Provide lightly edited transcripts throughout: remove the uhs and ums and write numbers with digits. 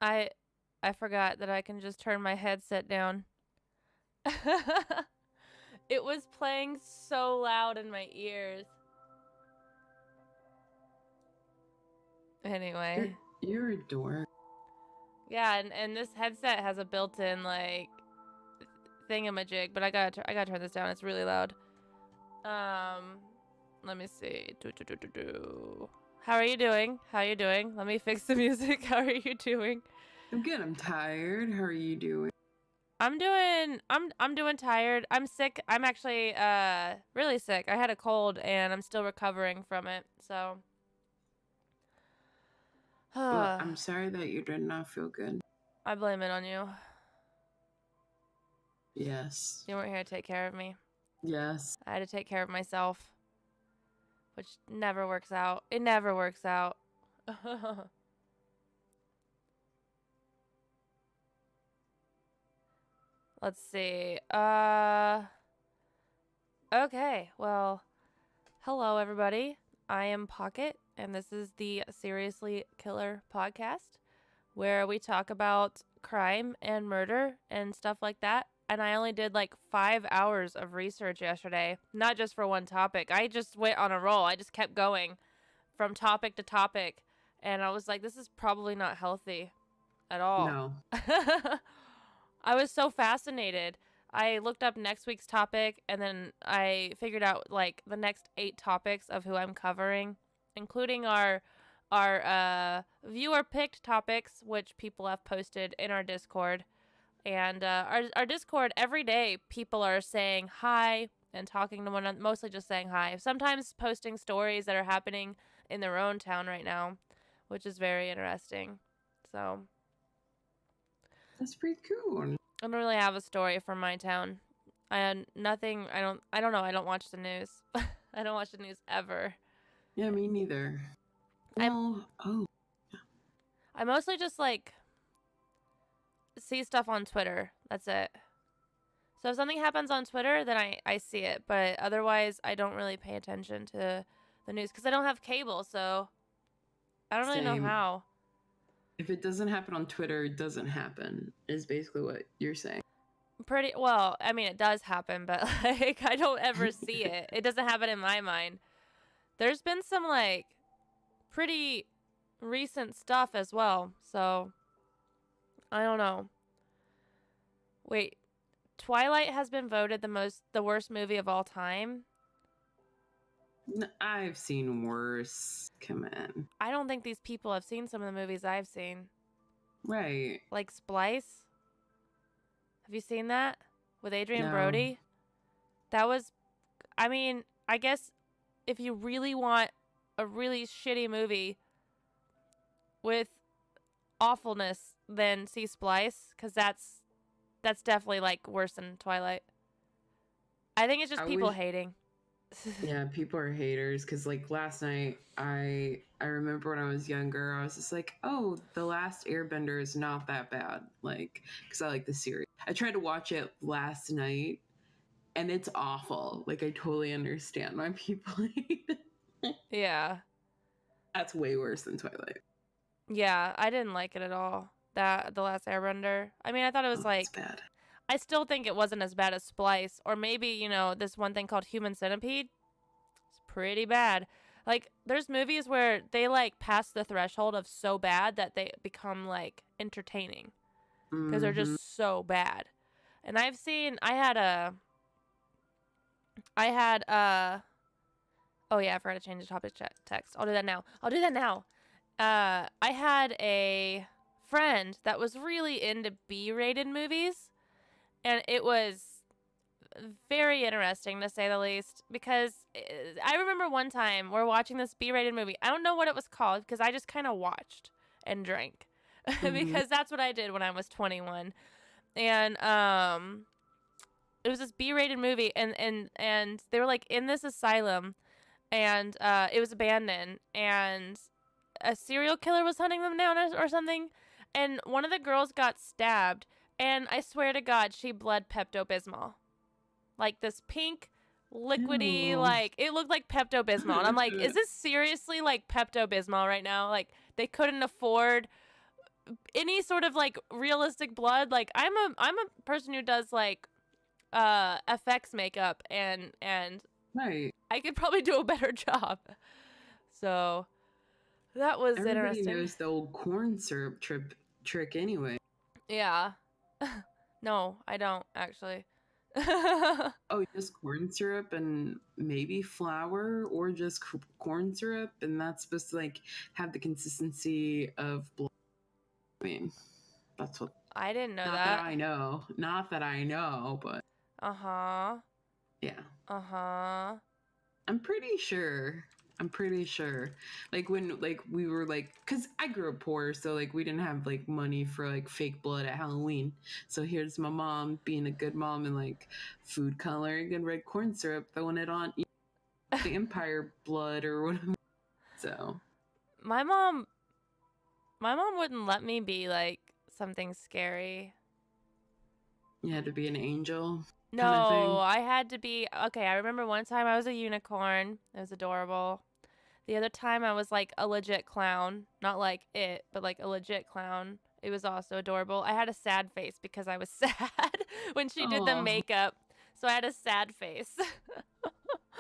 I I forgot that I can just turn my headset down. It was playing so loud in my ears. Anyway. You're a dork. Yeah, and this headset has a built-in like thingamajig, but I gotta turn this down. It's really loud. Let me see. How are you doing? How are you doing? Let me fix the music. How are you doing? I'm good. I'm tired. How are you doing? I'm doing tired. I'm sick. I'm actually really sick. I had a cold and I'm still recovering from it. So Well, I'm sorry that you did not feel good. I blame it on you. Yes. You weren't here to take care of me. Yes. I had to take care of myself, which never works out. It never works out. Let's see. Okay. Well, hello everybody. I am Pokket, and this is the Seriously Killer podcast, where we talk about crime and murder and stuff like that. And I only did like 5 hours of research yesterday, not just for one topic. I just went on a roll. I just kept going from topic to topic, and I was like, this is probably not healthy at all. No. I was so fascinated. I looked up next week's topic, and then I figured out like the next 8 topics of who I'm covering, including our viewer picked topics, which people have posted in our Discord. And our Discord, every day people are saying hi and talking to one another, mostly just saying hi. Sometimes posting stories that are happening in their own town right now, which is very interesting. So That's pretty cool. I don't really have a story from my town. I had nothing. I don't know. I don't watch the news. I don't watch the news ever. Yeah, me neither. I mostly just like see stuff on Twitter. That's it. So if something happens on Twitter, then I see it. But otherwise, I don't really pay attention to the news because I don't have cable. So I don't really know how. If it doesn't happen on Twitter, it doesn't happen, is basically what you're saying. Pretty well, I mean, it does happen, but like I don't ever see it. It doesn't happen in my mind. There's been some like pretty recent stuff as well, so I don't know. Wait, Twilight has been voted the worst movie of all time. I've seen worse. Come on. I don't think these people have seen some of the movies I've seen. Right. Like Splice. Have you seen that with Adrian No. Brody? That was, I mean, I guess if you really want a really shitty movie with awfulness, then see Splice, because that's definitely like worse than Twilight. I think it's just people hating. Yeah, people are haters because like last night I remember when I was younger I was just like, oh, The Last Airbender is not that bad, like, because I like the series. I tried to watch it last night and it's awful. Like, I totally understand why people hate it. Yeah, that's way worse than Twilight. Yeah, I didn't like it at all. The Last Airbender. I mean, I thought it was like bad. I still think it wasn't as bad as Splice, or maybe, this one thing called Human Centipede. It's pretty bad. Like, there's movies where they, like, pass the threshold of so bad that they become, like, entertaining. Because they're just so bad. And I oh yeah, I forgot to change the topic text. I'll do that now. I had a friend that was really into B-rated movies. And it was very interesting, to say the least, because I remember one time we're watching this B-rated movie. I don't know what it was called because I just kind of watched and drank because that's what I did when I was 21. And it was this B-rated movie, and they were like in this asylum, and it was abandoned, and a serial killer was hunting them down or something, and one of the girls got stabbed. And I swear to God, she bled Pepto-Bismol. Like this pink, liquidy, like, it looked like Pepto-Bismol. And I'm like, is this seriously like Pepto-Bismol right now? Like, they couldn't afford any sort of like realistic blood. Like I'm a person who does like FX makeup, and Right. I could probably do a better job. So that was Everybody interesting. knows the old corn syrup trick anyway. Yeah. No, I don't actually. Oh, just corn syrup and maybe flour, or just corn syrup, and that's supposed to like have the consistency of blood. I mean, that's what. I didn't know Not that that. I know. Not that I know, but Uh-huh. yeah. Uh-huh. I'm pretty sure. I'm pretty sure. Like when like we were like, cause I grew up poor, so like we didn't have like money for like fake blood at Halloween. So here's my mom being a good mom and like food coloring and red corn syrup, throwing it on the Empire blood or whatever. So My mom wouldn't let me be like something scary. you had to be an angel No, kind of thing. I had to be okay. I remember one time I was a unicorn. It was adorable. The other time I was like a legit clown, not like it, but like a legit clown. It was also adorable. I had a sad face because I was sad when she did the Aw. makeup. So I had a sad face.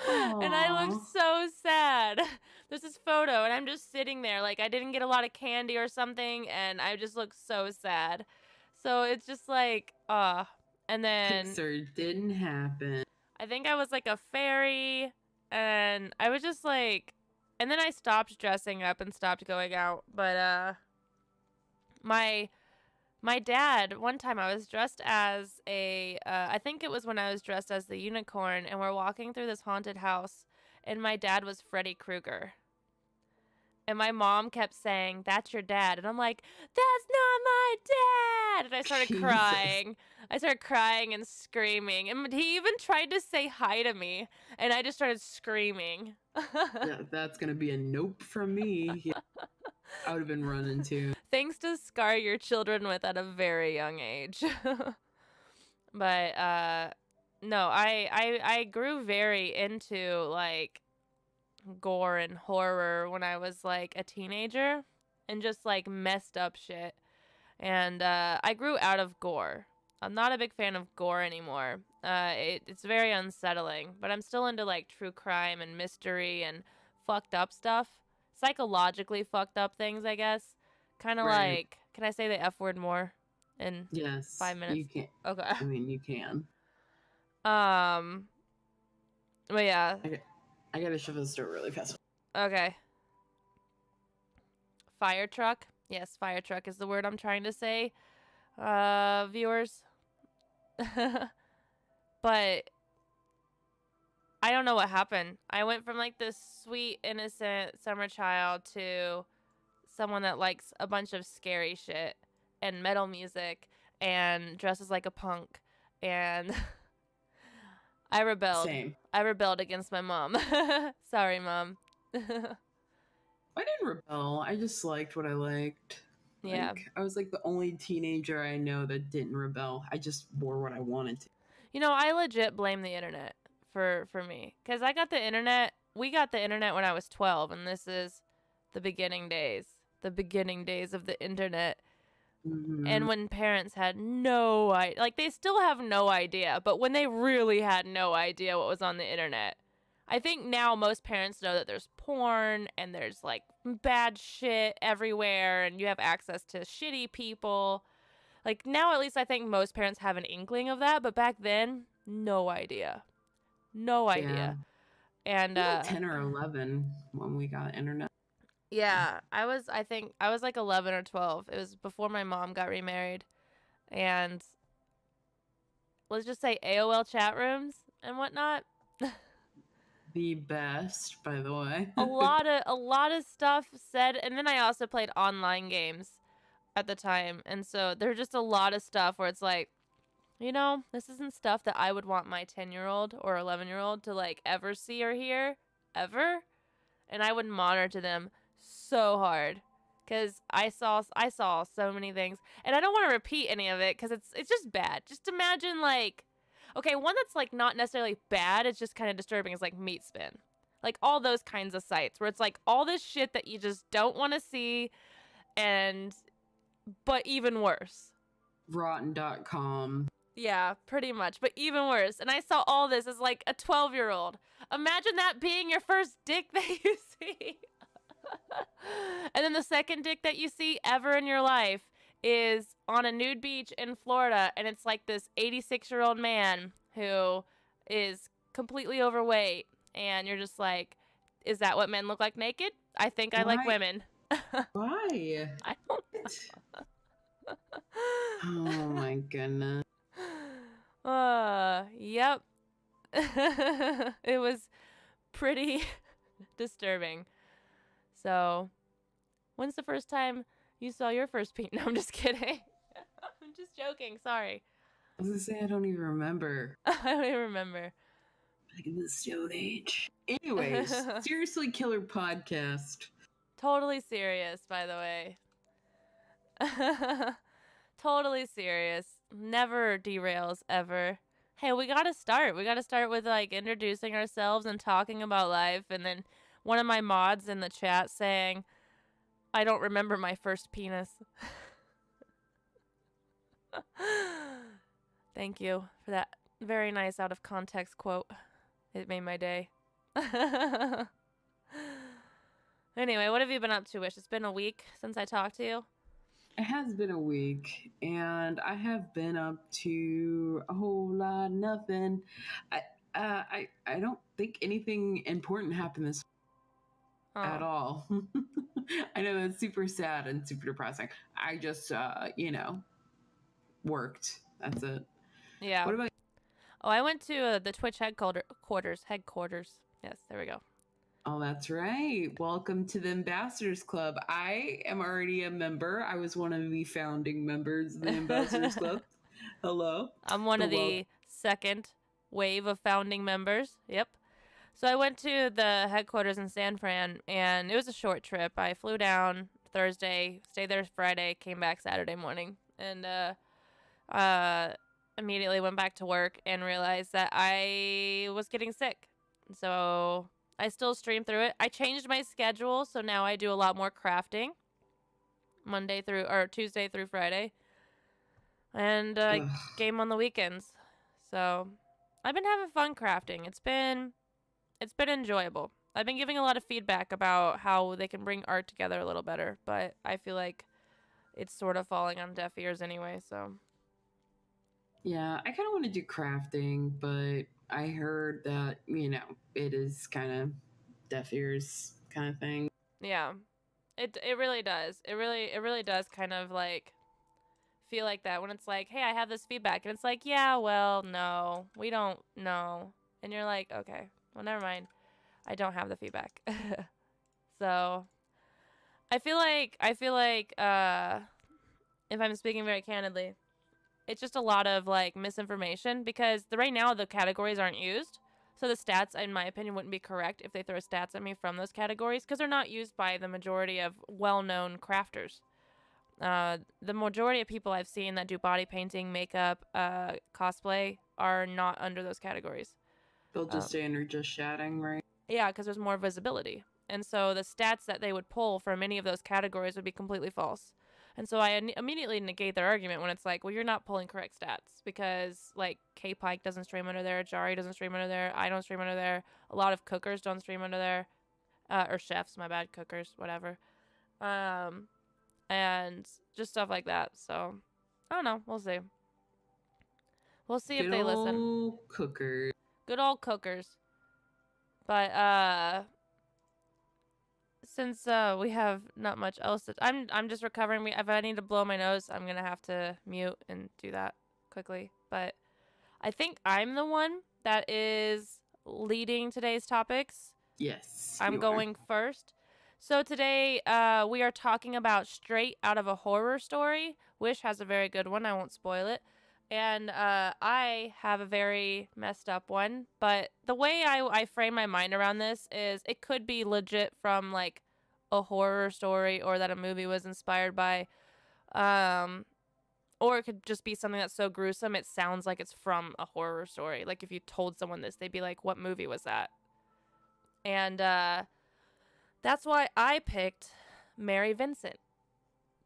And I Aw. looked so sad. There's this photo and I'm just sitting there like I didn't get a lot of candy or something and I just looked so sad. So it's just like, and then Pixar didn't happen. I think I was like a fairy and I was just like, and then I stopped dressing up and stopped going out. But my dad, one time I was dressed as I think it was when I was dressed as the unicorn, and we're walking through this haunted house, and my dad was Freddy Krueger. And my mom kept saying, "That's your dad." And I'm like, "That's not my dad." And I started Jesus. crying. I started crying and screaming. And he even tried to say hi to me. And I just started screaming. Yeah, that's going to be a nope from me. Yeah, I would have been running too. Things to scar your children with at a very young age. But no, I grew very into like gore and horror when I was like a teenager, and just like messed up shit. And I grew out of gore. I'm not a big fan of gore anymore. It's very unsettling, but I'm still into like true crime and mystery and fucked up stuff. Psychologically fucked up things, I guess. Kind of Right. like, can I say the F word more in Yes. 5 minutes? You can. Okay. I mean, you can. But yeah. I gotta shove this door really fast. Okay. Fire truck. Yes, fire truck is the word I'm trying to say. Viewers. But I don't know what happened. I went from like this sweet, innocent summer child to someone that likes a bunch of scary shit and metal music and dresses like a punk, and I rebelled. Same. I rebelled against my mom. Sorry, Mom. I didn't rebel. I just liked what I liked. Yeah. Like, I was like the only teenager I know that didn't rebel. I just wore what I wanted to. You know, I legit blame the internet for me, because I got the internet. We got the internet when I was 12, and this is the beginning days of the internet. Mm-hmm. And when parents had no idea, like they still have no idea, but when they really had no idea what was on the internet. I think now most parents know that there's porn and there's like bad shit everywhere and you have access to shitty people. Like now at least I think most parents have an inkling of that, but back then, no idea. No idea. Yeah. And 10 or 11 when we got internet. yeah, I think I was like 11 or 12. It was before my mom got remarried. And let's just say AOL chat rooms and whatnot. The best, by the way. a lot of stuff said, and then I also played online games at the time. And so there's just a lot of stuff where it's like, you know, this isn't stuff that I would want my 10-year-old or 11-year-old to like ever see or hear ever. And I would monitor them so hard because I saw so many things, and I don't want to repeat any of it because it's just bad. Just imagine like, okay, one that's like not necessarily bad, it's just kind of disturbing, is like Meat Spin, like all those kinds of sites where it's like all this shit that you just don't want to see, and but even worse. Rotten.com. Yeah, pretty much, but even worse. And I saw all this as like a 12-year-old. Imagine that being your first dick that you see. And then the second dick that you see ever in your life is on a nude beach in Florida, and it's like this 86-year-old man who is completely overweight, and you're just like, is that what men look like naked? I think I like women. Why? I don't Oh my goodness. Yep. It was pretty disturbing. So, when's the first time you saw your first penis? No, I'm just kidding. I'm just joking. Sorry. I was gonna say, I don't even remember. I don't even remember. Back in the Stone Age. Anyways, Seriously Killer Podcast. Totally serious, by the way. Totally serious. Never derails, ever. Hey, we gotta start. We gotta start with, like, introducing ourselves and talking about life, and then one of my mods in the chat saying, I don't remember my first penis. Thank you for that very nice out of context quote. It made my day. Anyway, what have you been up to, Wish? It's been a week since I talked to you. It has been a week, and I have been up to a whole lot of nothing. I don't think anything important happened this at all. I know that's super sad and super depressing. I just, worked. That's it. Yeah. What about you? Oh, I went to the Twitch headquarters. Yes, there we go. Oh, that's right. Welcome to the Ambassadors Club. I am already a member. I was one of the founding members of the Ambassadors Club. Hello. I'm one of the second wave of founding members. Yep. So I went to the headquarters in San Fran, and it was a short trip. I flew down Thursday, stayed there Friday, came back Saturday morning, and immediately went back to work and realized that I was getting sick. So I still stream through it. I changed my schedule, so now I do a lot more crafting, Tuesday through Friday, and game on the weekends. So I've been having fun crafting. It's been enjoyable. I've been giving a lot of feedback about how they can bring art together a little better, but I feel like it's sort of falling on deaf ears anyway. So yeah, I kind of want to do crafting, but I heard that, it is kind of deaf ears kind of thing. Yeah. It really does. It really does kind of like feel like that when it's like, hey, I have this feedback, and it's like, yeah, well, no, we don't know. And you're like, okay, well, never mind. I don't have the feedback. So I feel like if I'm speaking very candidly, it's just a lot of like misinformation because right now the categories aren't used. So the stats, in my opinion, wouldn't be correct if they throw stats at me from those categories because they're not used by the majority of well-known crafters. The majority of people I've seen that do body painting, makeup, cosplay are not under those categories. They'll just stay under just chatting, right? Yeah, because there's more visibility. And so the stats that they would pull from any of those categories would be completely false. And so I immediately negate their argument when it's like, well, you're not pulling correct stats because, like, K-Pike doesn't stream under there, Jari doesn't stream under there, I don't stream under there, a lot of cookers don't stream under there, or chefs, my bad, cookers, whatever. And just stuff like that. So, I don't know. We'll see. We'll see if they listen. Good old cookers. Good old cookers. But, since we have not much else I'm just recovering. If I need to blow my nose, I'm gonna have to mute and do that quickly. But I think I'm the one that is leading today's topics. Yes, I'm going first. So today we are talking about Straight Out of a Horror Story. Wish has a very good one. I won't spoil it. And I have a very messed up one. But the way I frame my mind around this is it could be legit from, like, a horror story or that a movie was inspired by. Or it could just be something that's so gruesome it sounds like it's from a horror story. Like, if you told someone this, they'd be like, what movie was that? And that's why I picked Mary Vincent.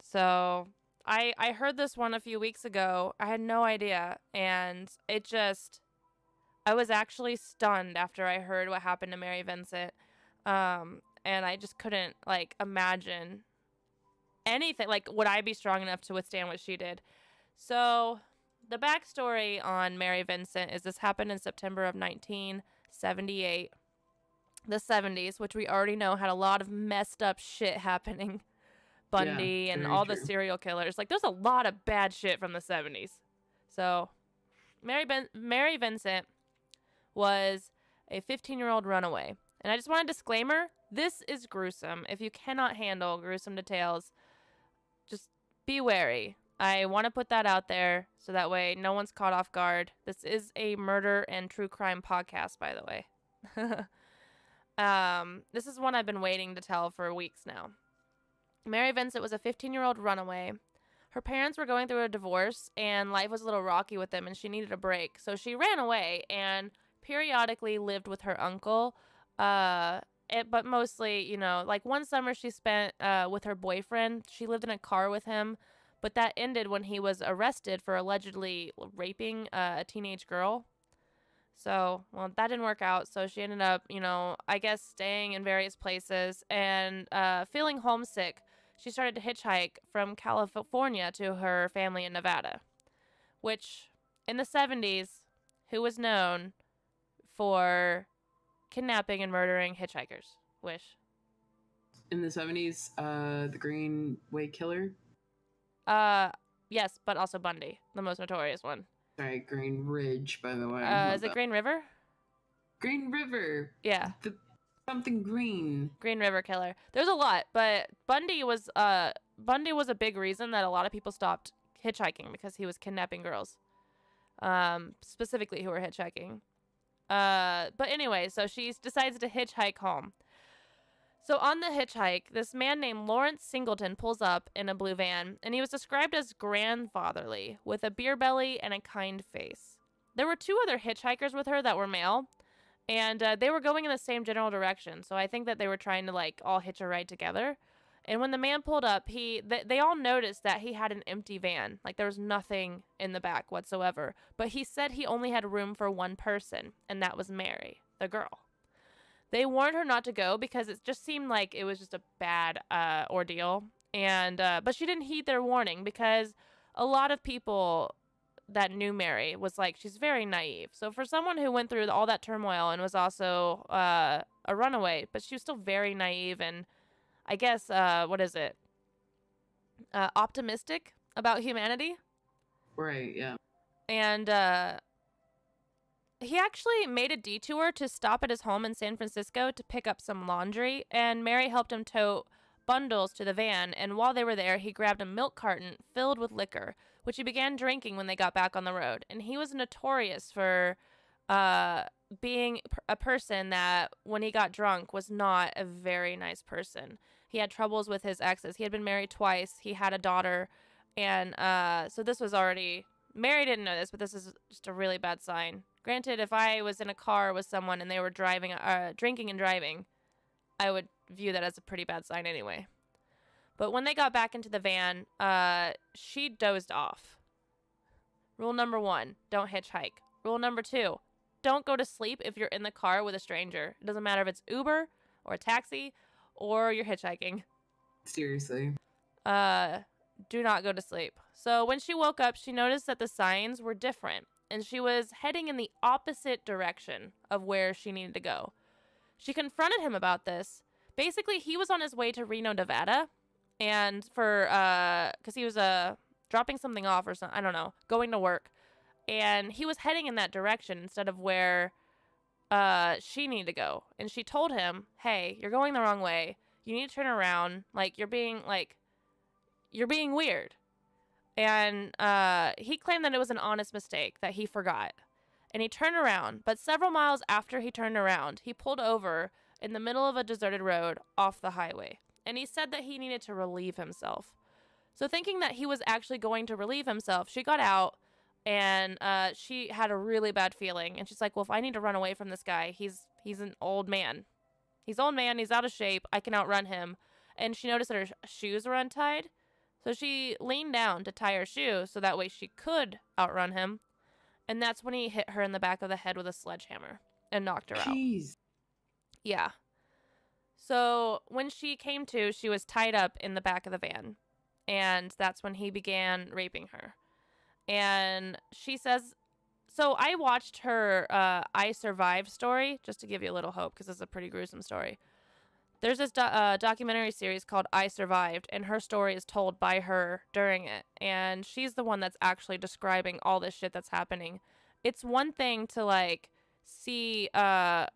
So I heard this one a few weeks ago. I had no idea, and I was actually stunned after I heard what happened to Mary Vincent. And I just couldn't like imagine anything. Like, would I be strong enough to withstand what she did? So, the backstory on Mary Vincent is this happened in September of 1978. The 70s, which we already know had a lot of messed up shit happening. Yeah, Bundy and very all the true. serial killers. Like, there's a lot of bad shit from the 70s. So, Mary Vincent was a 15-year-old runaway. And I just want a disclaimer, this is gruesome. If you cannot handle gruesome details, just be wary. I want to put that out there so that way no one's caught off guard. This is a murder and true crime podcast, by the way. This is one I've been waiting to tell for weeks now. Mary Vincent was a 15-year-old runaway. Her parents were going through a divorce, and life was a little rocky with them, and she needed a break. So she ran away and periodically lived with her uncle. But mostly, you know, like one summer she spent with her boyfriend. She lived in a car with him, but that ended when he was arrested for allegedly raping a teenage girl. So, well, that didn't work out. So she ended up, you know, I guess staying in various places and feeling homesick. She started to hitchhike from California to her family in Nevada, which in the 70s, who was known for kidnapping and murdering hitchhikers? Wish. In the 70s, the Greenway Killer. Yes, but also Bundy, the most notorious one. Sorry, Green Ridge, by the way. Is it Green River? Green River. Yeah. Something green. Green River Killer. There's a lot, but Bundy was a big reason that a lot of people stopped hitchhiking because he was kidnapping girls, specifically who were hitchhiking. But anyway, so she decides to hitchhike home. So on the hitchhike, this man named Lawrence Singleton pulls up in a blue van, and he was described as grandfatherly, with a beer belly and a kind face. There were two other hitchhikers with her that were male, and they were going in the same general direction, so I think that they were trying to, like, all hitch a ride together. And when the man pulled up, they all noticed that he had an empty van. Like, there was nothing in the back whatsoever. But he said he only had room for one person, and that was Mary, the girl. They warned her not to go because it just seemed like it was just a bad ordeal. And but she didn't heed their warning because a lot of people that knew Mary was like, she's very naive. So for someone who went through all that turmoil and was also a runaway, but she was still very naive and I guess, optimistic about humanity. Right, yeah. And he actually made a detour to stop at his home in San Francisco to pick up some laundry, and Mary helped him tote bundles to the van, and while they were there, he grabbed a milk carton filled with liquor, which he began drinking when they got back on the road. And he was notorious for being a person that, when he got drunk, was not a very nice person. He had troubles with his exes. He had been married twice. He had a daughter, and so this was already... Mary didn't know this, but this is just a really bad sign. Granted, if I was in a car with someone and they were drinking and driving, I would view that as a pretty bad sign anyway. But when they got back into the van, she dozed off. Rule number 1, don't hitchhike. Rule number 2, don't go to sleep if you're in the car with a stranger. It doesn't matter if it's Uber or a taxi or you're hitchhiking. Seriously. Do not go to sleep. So when she woke up, she noticed that the signs were different, and she was heading in the opposite direction of where she needed to go. She confronted him about this. Basically, he was on his way to Reno, Nevada, and because he was dropping something off or something, I don't know, going to work, and he was heading in that direction instead of where she needed to go. And she told him, "Hey, you're going the wrong way. You need to turn around. Like, you're being weird." And he claimed that it was an honest mistake, that he forgot. And he turned around, but several miles after he turned around, he pulled over in the middle of a deserted road off the highway. And he said that he needed to relieve himself. So thinking that he was actually going to relieve himself, she got out, and she had a really bad feeling. And she's like, well, if I need to run away from this guy, he's an old man. He's old man, he's out of shape, I can outrun him. And she noticed that her shoes were untied. So she leaned down to tie her shoe so that way she could outrun him. And that's when he hit her in the back of the head with a sledgehammer and knocked her out. Jeez. Yeah. So when she came to, she was tied up in the back of the van. And that's when he began raping her. And she says, so I watched her I Survived story, just to give you a little hope, because it's a pretty gruesome story. There's this documentary series called I Survived, and her story is told by her during it. And she's the one that's actually describing all this shit that's happening. It's one thing to, like, see a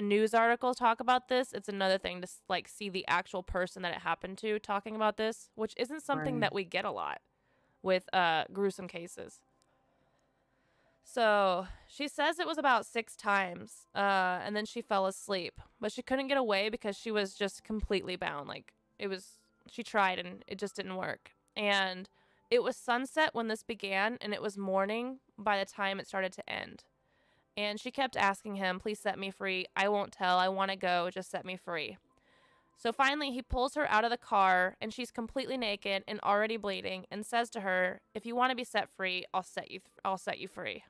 news article talk about this. It's another thing to, like, see the actual person that it happened to talking about this, which isn't something Right. that we get a lot with gruesome cases. So she says it was about 6 times, and then she fell asleep. But she couldn't get away because she was just completely bound. Like, she tried and it just didn't work. And it was sunset when this began, and it was morning by the time it started to end. And she kept asking him, please set me free. I won't tell. I want to go. Just set me free. So finally, he pulls her out of the car, and she's completely naked and already bleeding, and says to her, if you want to be set free, I'll set you free.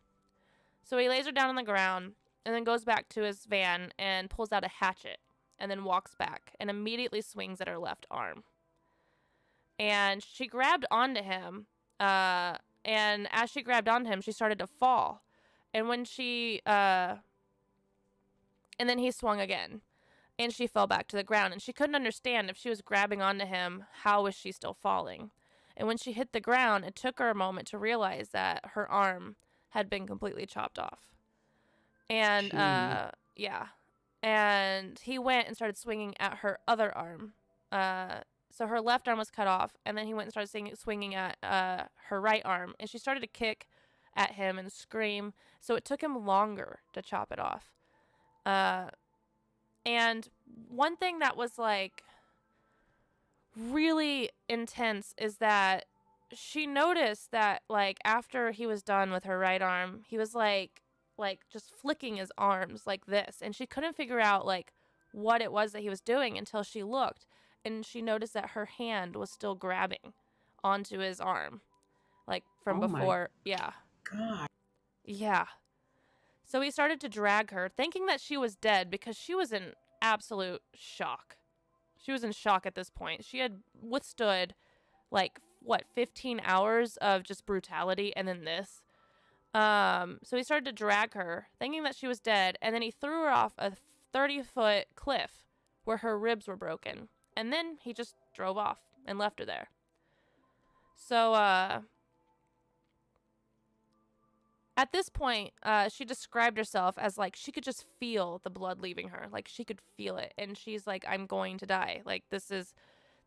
So he lays her down on the ground and then goes back to his van and pulls out a hatchet and then walks back and immediately swings at her left arm. And she grabbed onto him, and as she grabbed onto him, she started to fall. And when and then he swung again, and she fell back to the ground. And she couldn't understand if she was grabbing onto him, how was she still falling? And when she hit the ground, it took her a moment to realize that her arm had been completely chopped off. And yeah, and he went and started swinging at her other arm. So her left arm was cut off, and then he went and started swinging at her right arm, and she started to kick at him and scream. So it took him longer to chop it off. And one thing that was, like, really intense is that she noticed that, like, after he was done with her right arm, he was like just flicking his arms like this, and she couldn't figure out, like, what it was that he was doing until she looked, and she noticed that her hand was still grabbing onto his arm, like, from before. Yeah. God. Yeah. So he started to drag her, thinking that she was dead, because she was in absolute shock. She was in shock at this point. She had withstood, like, 15 hours of just brutality, and then this. So he started to drag her, thinking that she was dead, and then he threw her off a 30-foot cliff where her ribs were broken. And then he just drove off and left her there. So, at this point, she described herself as, like, she could just feel the blood leaving her. Like, she could feel it. And she's like, I'm going to die. Like, this is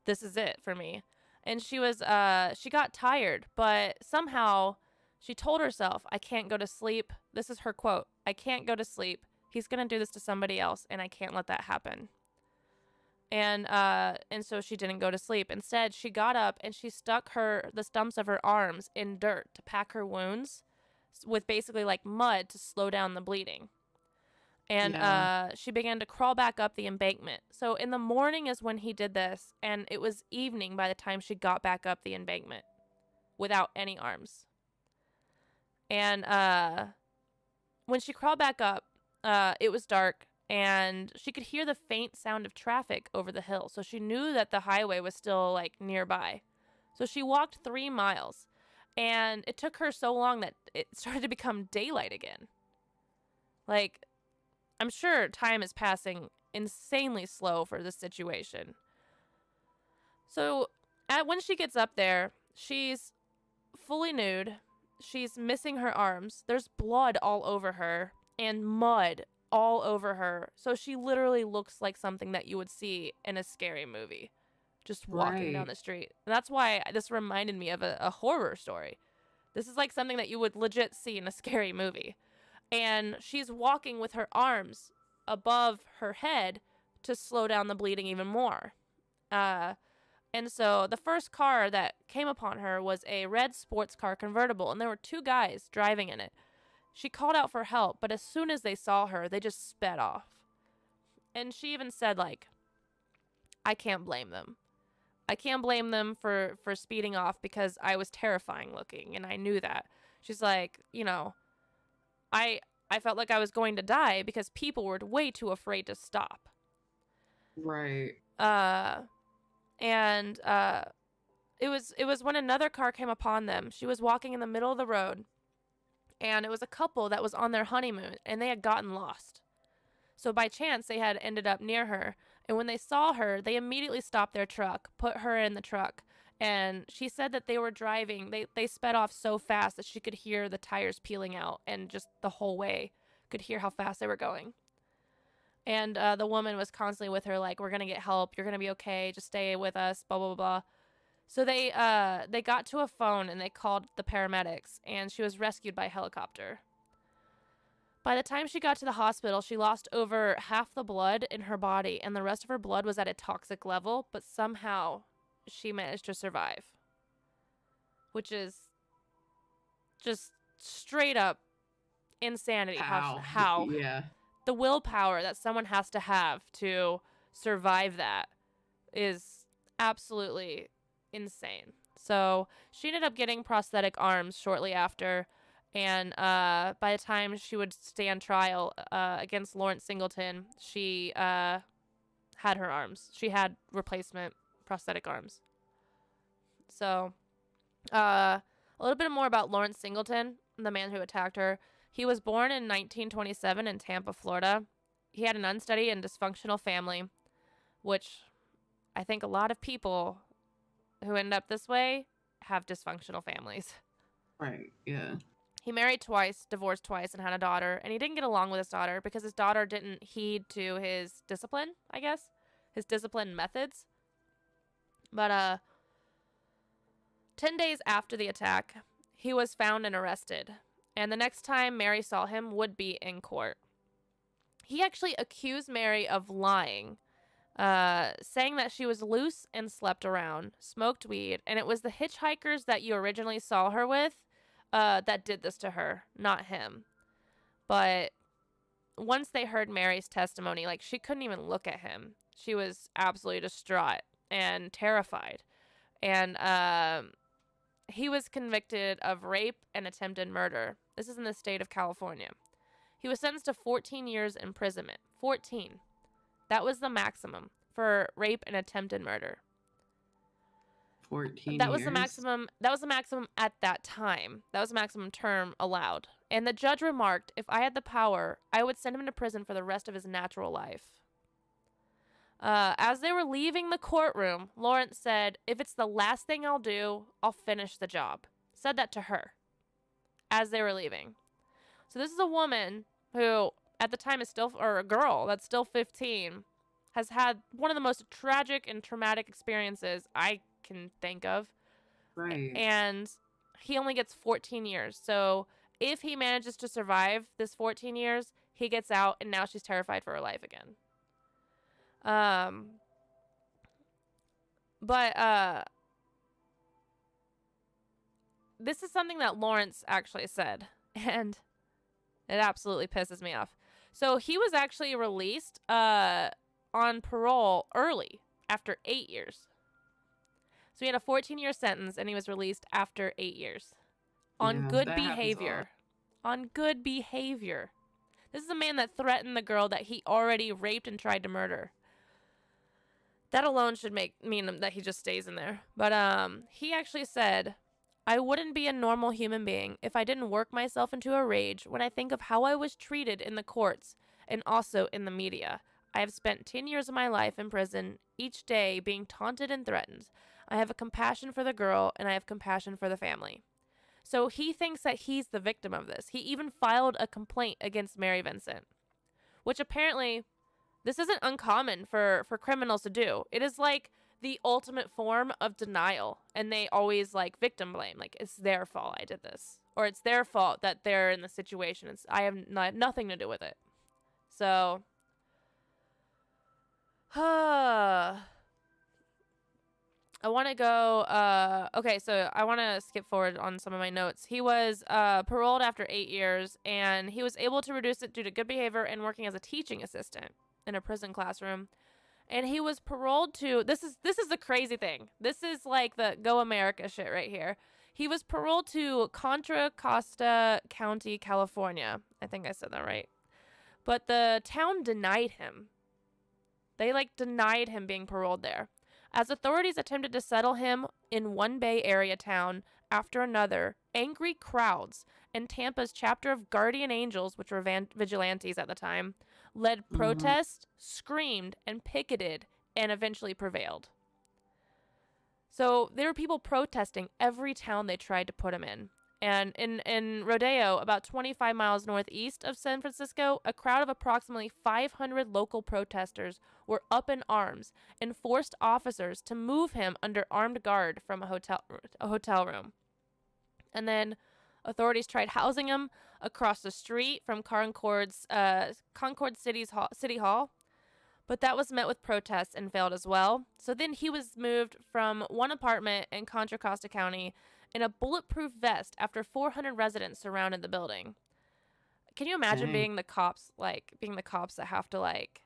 it for me. And she got tired, but somehow she told herself, I can't go to sleep. This is her quote. I can't go to sleep. He's going to do this to somebody else, and I can't let that happen. And so she didn't go to sleep. Instead, she got up and she stuck the stumps of her arms in dirt to pack her wounds with basically, like, mud to slow down the bleeding. And she began to crawl back up the embankment. So in the morning is when he did this, and it was evening by the time she got back up the embankment without any arms. And when she crawled back up, it was dark, and she could hear the faint sound of traffic over the hill. So she knew that the highway was still, like, nearby. So she walked 3 miles, and it took her so long that it started to become daylight again. Like, I'm sure time is passing insanely slow for this situation. So when she gets up there, she's fully nude. She's missing her arms. There's blood all over her and mud all over her. So she literally looks like something that you would see in a scary movie, just walking down the street. And that's why this reminded me of a horror story. This is like something that you would legit see in a scary movie. And she's walking with her arms above her head to slow down the bleeding even more. And so the first car that came upon her was a red sports car convertible, and there were 2 guys driving in it. She called out for help, but as soon as they saw her, they just sped off. And she even said, like, I can't blame them. I can't blame them for speeding off because I was terrifying looking and I knew that. She's like, you know, I I felt like I was going to die because people were way too afraid to stop. Right. Uh and it was when another car came upon them. She was walking in the middle of the road, and it was a couple that was on their honeymoon and they had gotten lost. So by chance they had ended up near her, and when they saw her, they immediately stopped their truck, put her in the truck, and she said that they were driving. They sped off so fast that she could hear the tires peeling out, and just the whole way could hear how fast they were going. And the woman was constantly with her, like, "We're gonna get help. You're gonna be okay. Just stay with us." Blah blah blah. So they got to a phone and they called the paramedics, and she was rescued by helicopter. By the time she got to the hospital, she lost over half the blood in her body, and the rest of her blood was at a toxic level, but somehow she managed to survive. Which is just straight up insanity. How? Yeah. The willpower that someone has to have to survive that is absolutely insane. So she ended up getting prosthetic arms shortly after, and by the time she would stand trial against Lawrence Singleton, she had her arms. She had replacement prosthetic arms. So a little bit more about Lawrence Singleton, the man who attacked her. He was born in 1927 in Tampa, Florida. He had an unsteady and dysfunctional family, which I think a lot of people who end up this way have dysfunctional families. Right. Yeah. He married twice, divorced twice, and had a daughter. And he didn't get along with his daughter because his daughter didn't heed to his discipline, I guess. His discipline methods. But 10 days after the attack, he was found and arrested. And the next time Mary saw him would be in court. He actually accused Mary of lying, saying that she was loose and slept around, smoked weed, and it was the hitchhikers that you originally saw her with that did this to her, not him. But once they heard Mary's testimony, like, she couldn't even look at him. She was absolutely distraught and terrified. And he was convicted of rape and attempted murder. This is in the state of California. He was sentenced to 14 years imprisonment. 14. That was the maximum for rape and attempted murder. 14 That was years? the maximum. That was the maximum at that time. That was the maximum term allowed. And the judge remarked, if I had the power, I would send him to prison for the rest of his natural life. As they were leaving the courtroom, Lawrence said, if it's the last thing I'll do, I'll finish the job. Said that to her as they were leaving. So this is a woman who at the time is still, or a girl that's still 15, has had one of the most tragic and traumatic experiences I can think of. Right. And he only gets 14 years. So if he manages to survive this 14 years, he gets out, and now she's terrified for her life again. But this is something that Lawrence actually said, and it absolutely pisses me off. So he was actually released on parole early, after 8 years. So he had a 14-year sentence, and he was released after 8 years. On good behavior. On good behavior. This is a man that threatened the girl that he already raped and tried to murder. That alone should mean that he just stays in there. But he actually said, I wouldn't be a normal human being if I didn't work myself into a rage when I think of how I was treated in the courts and also in the media. I have spent 10 years of my life in prison, each day being taunted and threatened. I have a compassion for the girl, and I have compassion for the family. So he thinks that he's the victim of this. He even filed a complaint against Mary Vincent, which apparently this isn't uncommon for criminals to do. It is like the ultimate form of denial, and they always like victim blame. Like, it's their fault I did this, or it's their fault that they're in the situation. I have nothing to do with it. So, I want to go, okay, so I want to skip forward on some of my notes. He was paroled after 8 years, and he was able to reduce it due to good behavior and working as a teaching assistant in a prison classroom. And he was paroled to this is the crazy thing. This is like the Go America shit right here. He was paroled to Contra Costa County, California. I think I said that right. But the town denied him. They like denied him being paroled there. As authorities attempted to settle him in one Bay Area town after another, angry crowds and Tampa's chapter of Guardian Angels, which were vigilantes at the time, led Mm-hmm. protests, screamed, and picketed, and eventually prevailed. So there were people protesting every town they tried to put him in. And in Rodeo, about 25 miles northeast of San Francisco, a crowd of approximately 500 local protesters were up in arms and forced officers to move him under armed guard from a hotel room. And then authorities tried housing him across the street from Concord City Hall, but that was met with protests and failed as well. So then he was moved from one apartment in Contra Costa County in a bulletproof vest after 400 residents surrounded the building. Can you imagine Dang. being the cops that have to like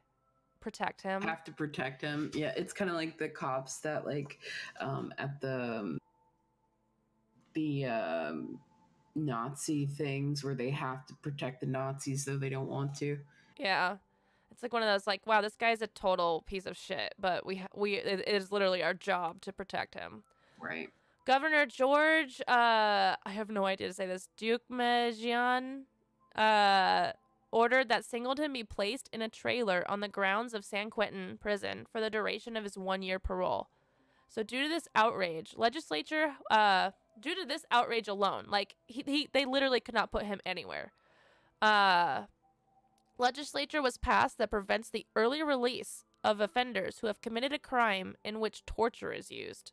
protect him? Have to protect him. Yeah, it's kind of like the cops that like at the Nazi things where they have to protect the Nazis though they don't want to. Yeah. It's like one of those like, wow, this guy's a total piece of shit, but it is literally our job to protect him. Right. Governor George, I have no idea to say this, Deukmejian, ordered that Singleton be placed in a trailer on the grounds of San Quentin prison for the duration of his 1-year parole. So due to this outrage, due to this outrage alone, like they literally could not put him anywhere. Legislature was passed that prevents the early release of offenders who have committed a crime in which torture is used.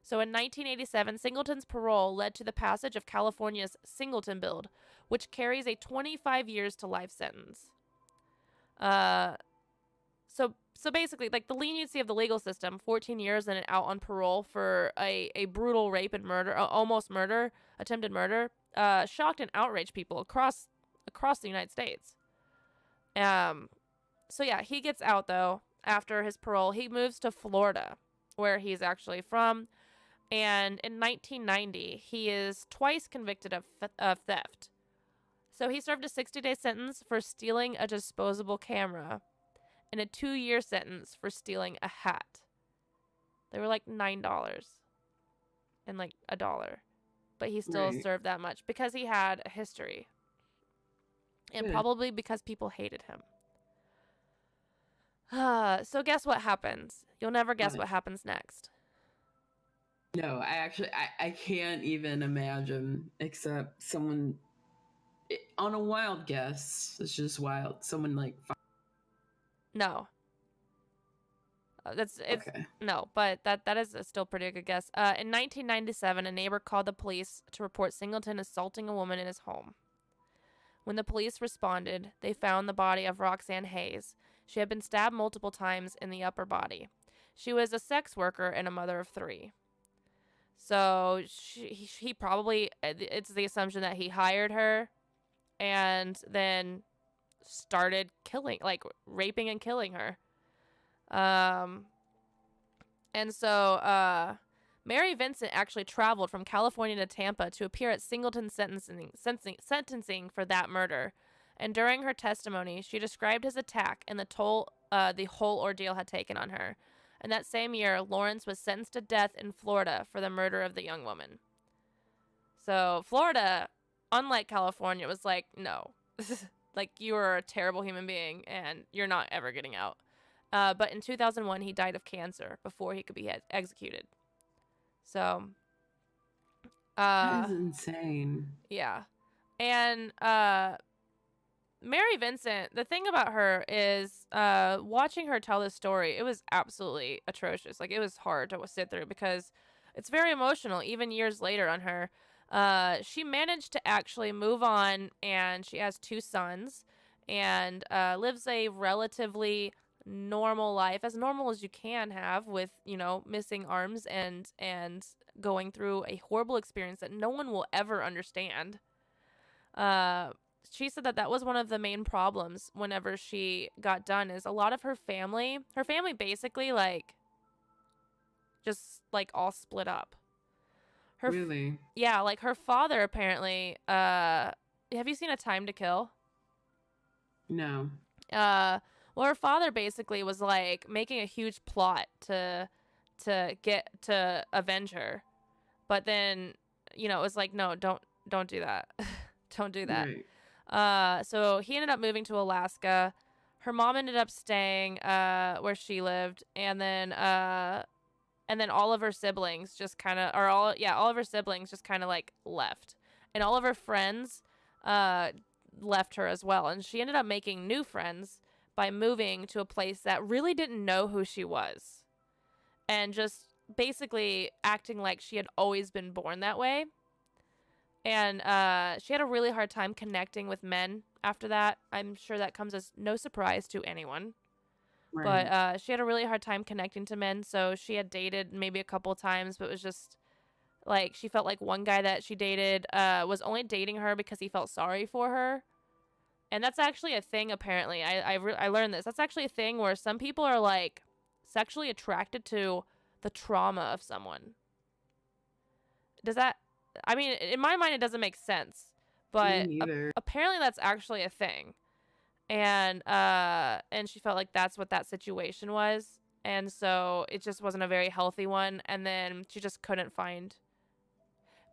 So in 1987, Singleton's parole led to the passage of California's Singleton Bill, which carries a 25 years to life sentence. So basically, like the leniency of the legal system, 14 years and out on parole for a brutal rape and murder, almost murder, attempted murder, shocked and outraged people across the United States. So yeah, he gets out though after his parole. He moves to Florida, where he's actually from. And in 1990, he is twice convicted of theft. So he served a 60-day sentence for stealing a disposable camera and a 2-year sentence for stealing a hat. They were like $9 and like $1. But he still served that much because he had a history. And probably because people hated him. So guess what happens? You'll never guess what happens next. No, I can't even imagine, except someone on a wild guess. It's just wild. Someone like No. It's okay. No, but that is a still pretty good guess. In 1997, a neighbor called the police to report Singleton assaulting a woman in his home. When the police responded, they found the body of Roxanne Hayes. She had been stabbed multiple times in the upper body. She was a sex worker and a mother of 3. So he probably, it's the assumption that he hired her and then started killing, like raping and killing her. And so Mary Vincent actually traveled from California to Tampa to appear at Singleton's sentencing for that murder. And during her testimony, she described his attack and the toll the whole ordeal had taken on her. And that same year, Lawrence was sentenced to death in Florida for the murder of the young woman. So Florida, unlike California, was like, no, like you are a terrible human being and you're not ever getting out. But in 2001, he died of cancer before he could be executed. So, that is insane. Yeah. And Mary Vincent, the thing about her is watching her tell this story, it was absolutely atrocious. Like, it was hard to sit through because it's very emotional, even years later on her. She managed to actually move on, and she has 2 sons and lives a relatively normal life, as normal as you can have with, missing arms and going through a horrible experience that no one will ever understand. she said that that was one of the main problems whenever she got done, is a lot of her family basically like just like all split up. Really? Yeah, like her father apparently, have you seen A Time to Kill? No. Uh well, her father basically was like making a huge plot to get to avenge her. But then, it was like, no, don't do that. Don't do that. Right. So he ended up moving to Alaska. Her mom ended up staying where she lived, and then all of her siblings just kind of, all of her siblings just kind of like left, and all of her friends left her as well, and she ended up making new friends by moving to a place that really didn't know who she was, and just basically acting like she had always been born that way. And she had a really hard time connecting with men after that. I'm sure that comes as no surprise to anyone. Right. But she had a really hard time connecting to men. So she had dated maybe a couple times, but it was just like she felt like one guy that she dated was only dating her because he felt sorry for her. And that's actually a thing, apparently. I learned this. That's actually a thing where some people are like sexually attracted to the trauma of someone. Does that, I mean, in my mind, it doesn't make sense, Me but neither. apparently that's actually a thing. And she felt like that's what that situation was. And so it just wasn't a very healthy one. And then she just couldn't find,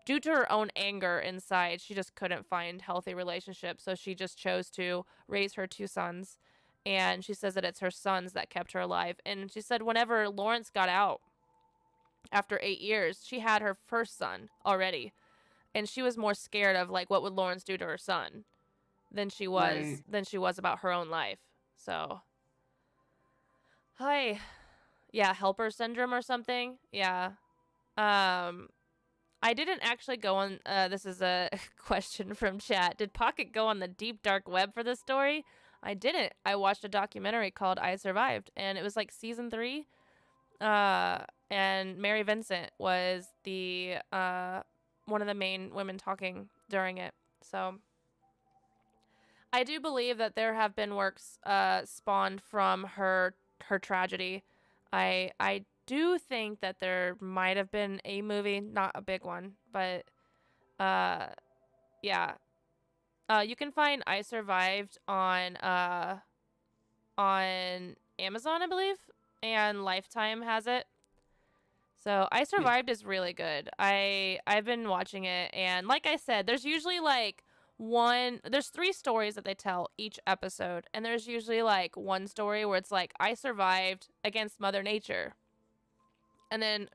due to her own anger inside, she just couldn't find healthy relationships. So she just chose to raise her two sons. And she says that it's her sons that kept her alive. And she said whenever Lawrence got out after 8 years, she had her first son already. And she was more scared of like what would Lawrence do to her son Right. than she was about her own life. So, hi, yeah, helper syndrome or something. Yeah. Um, I didn't actually go on. This is a question from chat. Did Pocket go on the deep dark web for this story? I didn't. I watched a documentary called I Survived, and it was like season 3. And Mary Vincent was the one of the main women talking during it. So I do believe that there have been works spawned from her tragedy. I do think that there might have been a movie, not a big one, but yeah. You can find I Survived on Amazon, I believe, and Lifetime has it. So I Yeah. Survived is really good. I've been watching it, and like I said, there's usually like there's 3 stories that they tell each episode, and there's usually like one story where it's like I survived against Mother Nature. And then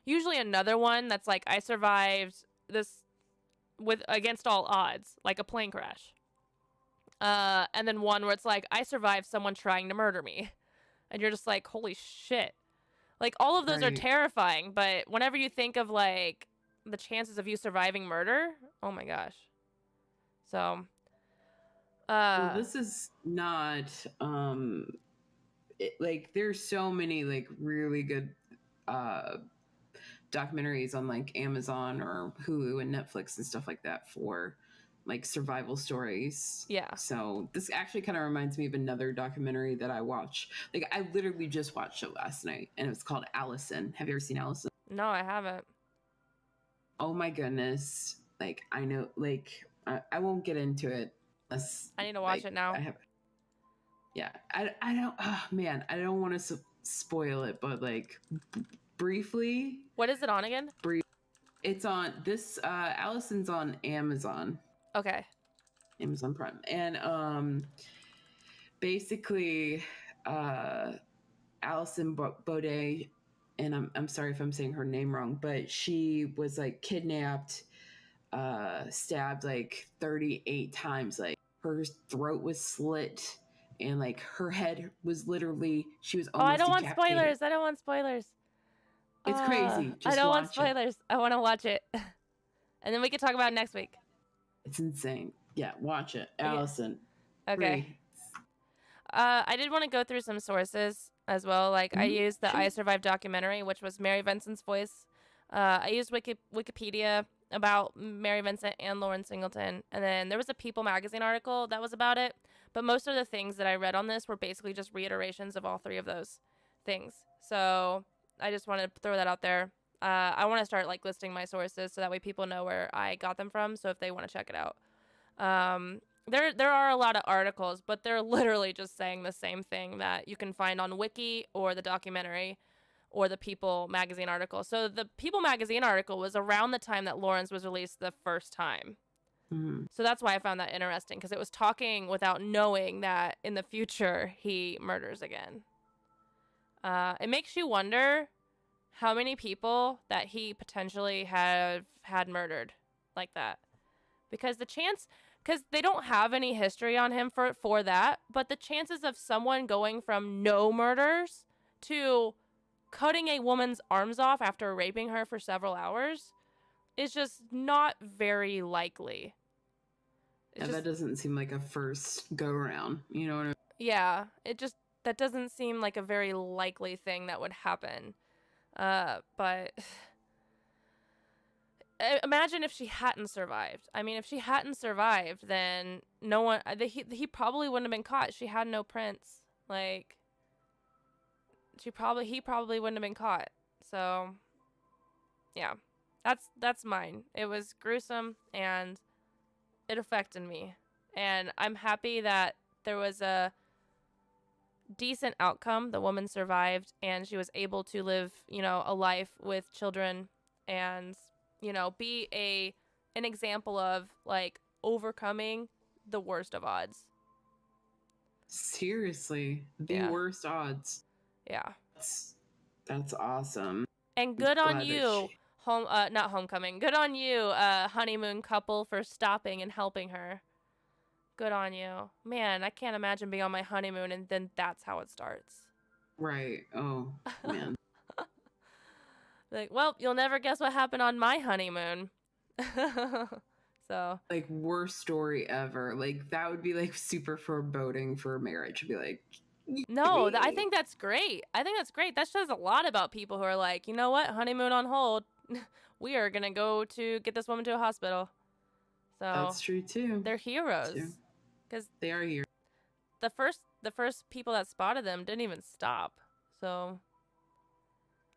usually another one that's like I survived this with against all odds, like a plane crash. And then one where it's like I survived someone trying to murder me. And you're just like, "Holy shit." Like all of those are Right. terrifying, but whenever you think of like the chances of you surviving murder, oh my gosh. So, Well, uh this is not like there's so many like really good uh documentaries on like Amazon or Hulu and Netflix and stuff like that for like survival stories. yeah. So this actually kind of reminds me of another documentary that I watched. Like I literally just watched it last night, and it's called Allison. Have you ever seen Allison? No, I haven't. Oh my goodness! Like I know, like I won't get into it unless I need to watch like it now. I have. Yeah, I don't. Oh man, I don't want to spoil it, but like briefly, What is it on again? it's on this. Allison's on Amazon. Okay. Amazon Prime. And basically Allison Baudet, and I'm sorry if I'm saying her name wrong, but she was like kidnapped, stabbed like 38 times. Like her throat was slit, and like her head was literally, she was Oh, I almost don't want decapitated. spoilers. I don't want spoilers. It's crazy. I Just don't want watch it. spoilers. I want to watch it. And then we can talk about it next week. It's insane. Yeah, watch it. Okay. Allison. Okay. Free. I did want to go through some sources as well. Like I used the Sure. I Survived documentary, which was Mary Vincent's voice. I used Wikipedia, about Mary Vincent and Lauren Singleton. And then there was a People magazine article that was about it. But most of the things that I read on this were basically just reiterations of all three of those things. So I just wanted to throw that out there. I want to start like listing my sources so that way people know where I got them from. So if they want to check it out, there are a lot of articles, but they're literally just saying the same thing that you can find on Wiki or the documentary or the People magazine article. So the People magazine article was around the time that Lawrence was released the first time. Mm-hmm. So that's why I found that interesting, because it was talking without knowing that in the future he murders again. It makes you wonder how many people that he potentially have had murdered like that. Because they don't have any history on him for that, but the chances of someone going from no murders to cutting a woman's arms off after raping her for several hours is just not very likely. That doesn't seem like a first go around, you know what I mean? Yeah, that doesn't seem like a very likely thing that would happen. But imagine if she hadn't survived. I mean, if she hadn't survived, then no one, he probably wouldn't have been caught. She had no prints. Like, he probably wouldn't have been caught. So, yeah, that's mine. It was gruesome and it affected me. And I'm happy that there was a decent outcome. The woman survived and she was able to live, a life with children and, be an example of like overcoming the worst of odds. Seriously, the worst odds. Yeah. That's awesome. And good on you, not homecoming. Good on you, honeymoon couple, for stopping and helping her. Good on you. Man, I can't imagine being on my honeymoon and then that's how it starts. Right. Oh, man. Like, well, you'll never guess what happened on my honeymoon. So. Like, worst story ever. Like, that would be, like, super foreboding for a marriage. It'd be like... No, I think that's great. That shows a lot about people who are like, you know what? Honeymoon on hold. We are going to go to get this woman to a hospital. So that's true, too. They're heroes. Because they are heroes. The first people that spotted them didn't even stop. So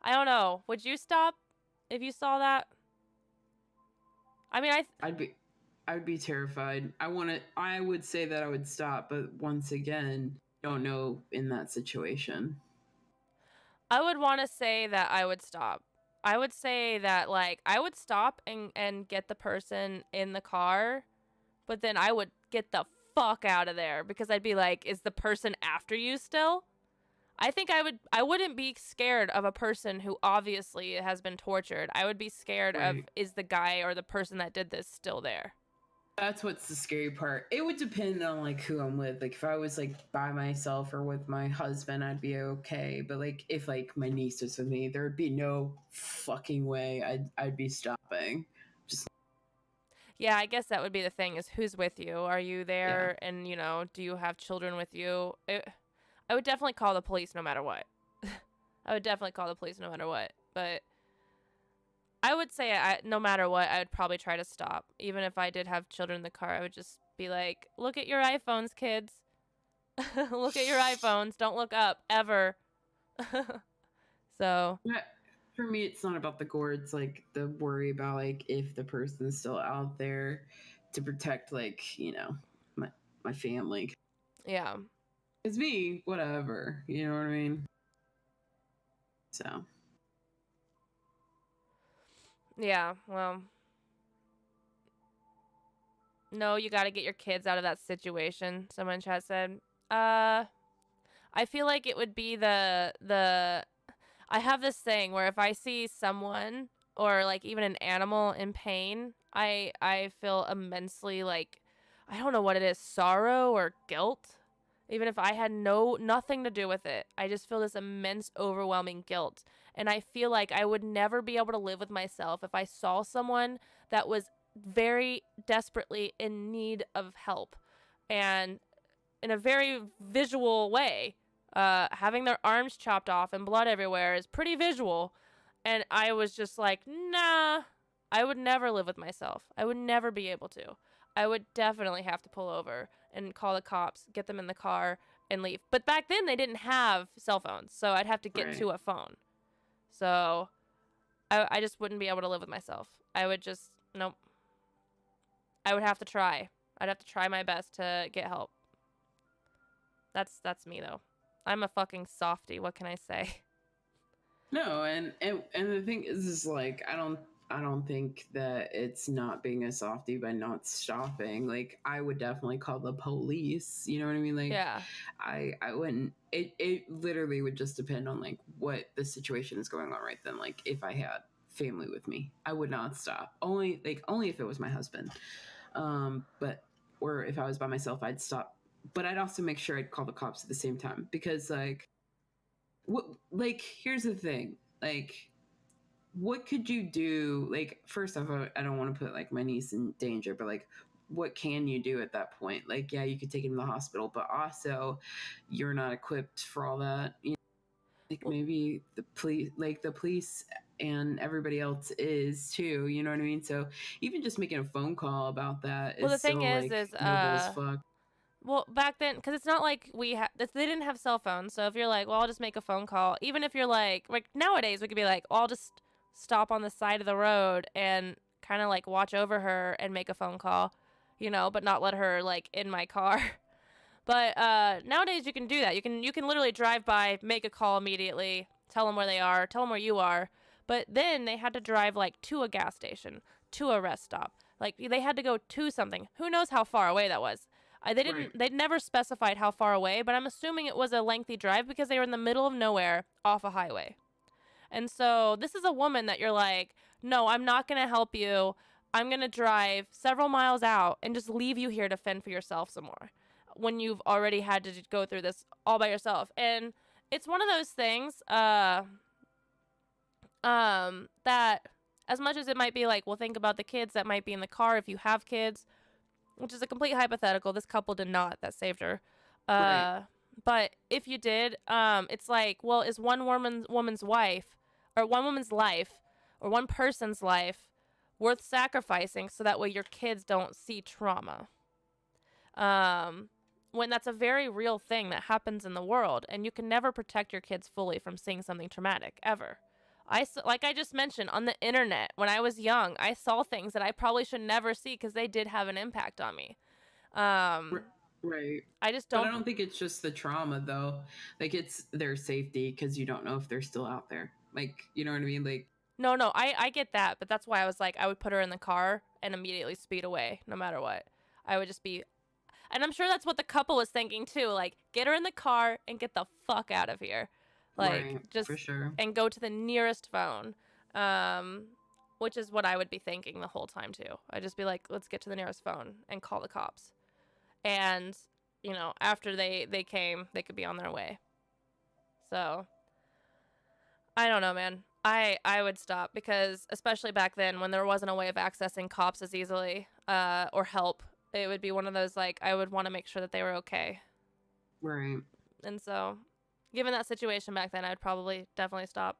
I don't know. Would you stop if you saw that? I mean, I would be terrified. I would say that I would stop, but once again, don't know in that situation. I would want to say that I would stop. I would say that, like, I would stop and get the person in the car, but then I would get the fuck out of there because I'd be like, is the person after you still? I think I wouldn't be scared of a person who obviously has been tortured. I would be scared of, is the guy or the person that did this still there? That's what's the scary part. It would depend on like who I'm with. Like if I was like by myself or with my husband, I'd be okay. But like if like my niece was with me, there would be no fucking way I'd be stopping. Yeah, I guess that would be the thing is who's with you? Are you there? Yeah. And do you have children with you? I would definitely call the police no matter what. But I would say no matter what, I would probably try to stop. Even if I did have children in the car, I would just be like, look at your iPhones, kids. Look at your iPhones. Don't look up, ever. So. For me, it's not about the gore. It's like the worry about like if the person's still out there to protect like, my family. Yeah. It's me, whatever. You know what I mean? So. Yeah, well. No, you got to get your kids out of that situation, someone in chat said. I feel like it would be the I have this thing where if I see someone or like even an animal in pain, I feel immensely like, I don't know what it is, sorrow or guilt. Even if I had nothing to do with it, I just feel this immense, overwhelming guilt. And I feel like I would never be able to live with myself if I saw someone that was very desperately in need of help. And in a very visual way, having their arms chopped off and blood everywhere is pretty visual. And I was just like, nah, I would never live with myself. I would never be able to. I would definitely have to pull over and call the cops, get them in the car, and leave. But back then, they didn't have cell phones, so I'd have to get Right. to a phone. So I just wouldn't be able to live with myself. I would just, nope. I would have to try. I'd have to try my best to get help. That's me, though. I'm a fucking softie. What can I say? No, and the thing is like I don't think that it's not being a softie by not stopping. Like I would definitely call the police. You know what I mean? Like Yeah. I wouldn't. It literally would just depend on like what the situation is going on right then. Like if I had family with me, I would not stop. Only if it was my husband. But or if I was by myself, I'd stop. But I'd also make sure I'd call the cops at the same time because like here's the thing, like what could you do? Like first off, I don't want to put like my niece in danger, but like what can you do at that point? Like yeah, you could take him to the hospital, but also you're not equipped for all that, you know? Like Well, maybe the police and everybody else is too, you know what I mean? So even just making a phone call about that well, the is thing still is, like noble as fuck. well, back then, because it's not like they didn't have cell phones. So if you're like, well, I'll just make a phone call. Even if you're like nowadays, we could be like, well, I'll just stop on the side of the road and kind of like watch over her and make a phone call, but not let her like in my car. But nowadays you can do that. You can literally drive by, make a call immediately, tell them where they are, tell them where you are. But then they had to drive like to a gas station, to a rest stop. Like they had to go to something. Who knows how far away that was? They Right. didn't. They never specified how far away, but I'm assuming it was a lengthy drive because they were in the middle of nowhere off a highway. And so this is a woman that you're like, no, I'm not gonna help you. I'm gonna drive several miles out and just leave you here to fend for yourself some more when you've already had to go through this all by yourself. And it's one of those things, that as much as it might be like, well, think about the kids that might be in the car if you have kids, which is a complete hypothetical. This couple did not. That saved her. Right. But if you did, it's like, well, is woman's wife, or one woman's life, or one person's life worth sacrificing so that way your kids don't see trauma? When that's a very real thing that happens in the world, and you can never protect your kids fully from seeing something traumatic ever. Like I just mentioned, on the internet when I was young, I saw things that I probably should never see because they did have an impact on me. R- Right. I just But I don't. don't think it's just the trauma though. Like it's their safety because you don't know if they're still out there. Like, you know what I mean? Like, No, I get that, but that's why I was like, I would put her in the car and immediately speed away, no matter what. I would just be, and I'm sure that's what the couple was thinking too. Like, get her in the car and get the fuck out of here. Like, right, just for sure. and go to the nearest phone. Which is what I would be thinking the whole time too. I'd just be like, let's get to the nearest phone and call the cops. And after they came, they could be on their way. So I don't know, man. I would stop because especially back then when there wasn't a way of accessing cops as easily, or help, it would be one of those like I would want to make sure that they were okay. Right. And so, given that situation back then, I'd probably definitely stop,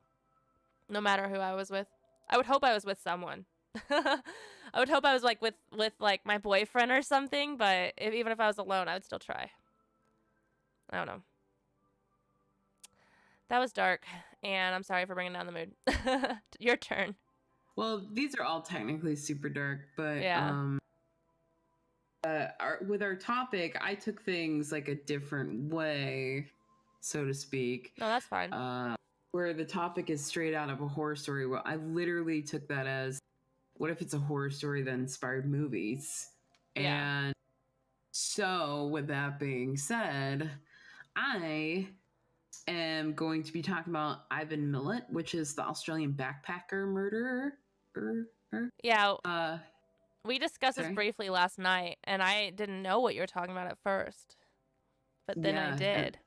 no matter who I was with. I would hope I was with someone. I would hope I was like with like my boyfriend or something, but even if I was alone, I would still try. I don't know. That was dark, and I'm sorry for bringing down the mood. Your turn. Well, these are all technically super dark, but Yeah. with our topic, I took things like a different way, so to speak. No, that's fine. Where the topic is straight out of a horror story. Well, I literally took that as, what if it's a horror story that inspired movies? Yeah. And so, with that being said, I am going to be talking about Ivan Milat, which is the Australian backpacker murderer. Yeah, Uh, we discussed this sorry. briefly last night, and I didn't know what you were talking about at first, but then I Yeah, did.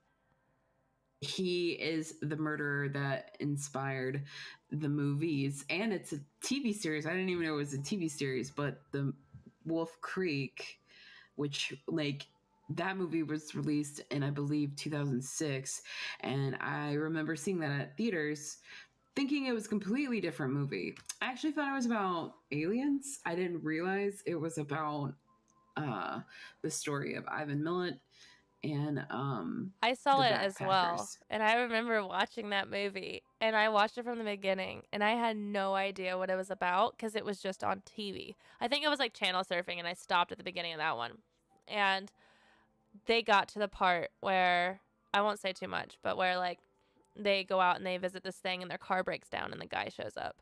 he is the murderer that inspired the movies, and it's a TV series. I didn't even know it was a TV series, but the Wolf Creek, which like that movie was released in I believe 2006, and I remember seeing that at theaters. thinking it was a completely different movie. I actually thought it was about aliens. I didn't realize it was about the story of Ivan Milat and I saw the it as well, backpackers. and I remember watching that movie, and I watched it from the beginning, and I had no idea what it was about because it was just on TV. I think it was like channel surfing, and I stopped at the beginning of that one. And they got to the part where, I won't say too much, but where like they go out and they visit this thing and their car breaks down and the guy shows up.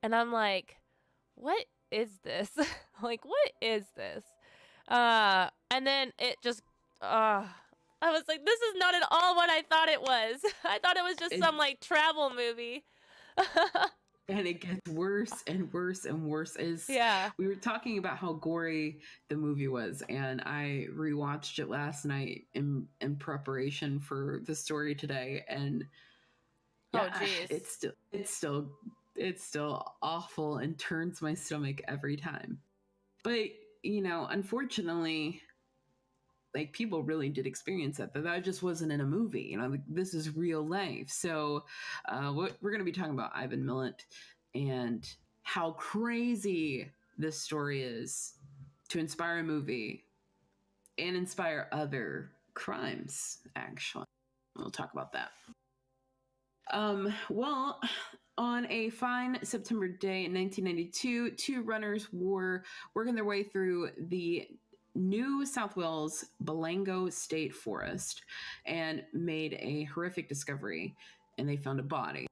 And I'm like, what is this? Like, what is this? And then it just, I was like, this is not at all what I thought it was. I thought it was just It, some like travel movie. and it gets worse and worse and worse as Yeah. we were talking about how gory the movie was, and I rewatched it last night in preparation for the story today, and Oh, yeah, geez. it's still awful and turns my stomach every time. But unfortunately, like people really did experience that, but that just wasn't in a movie. Like, this is real life. So what we're going to be talking about Ivan Milat and how crazy this story is to inspire a movie and inspire other crimes, actually. We'll talk about that. Well, on a fine September day in 1992, two runners were working their way through the New South Wales Balango State Forest and made a horrific discovery, and they found a body.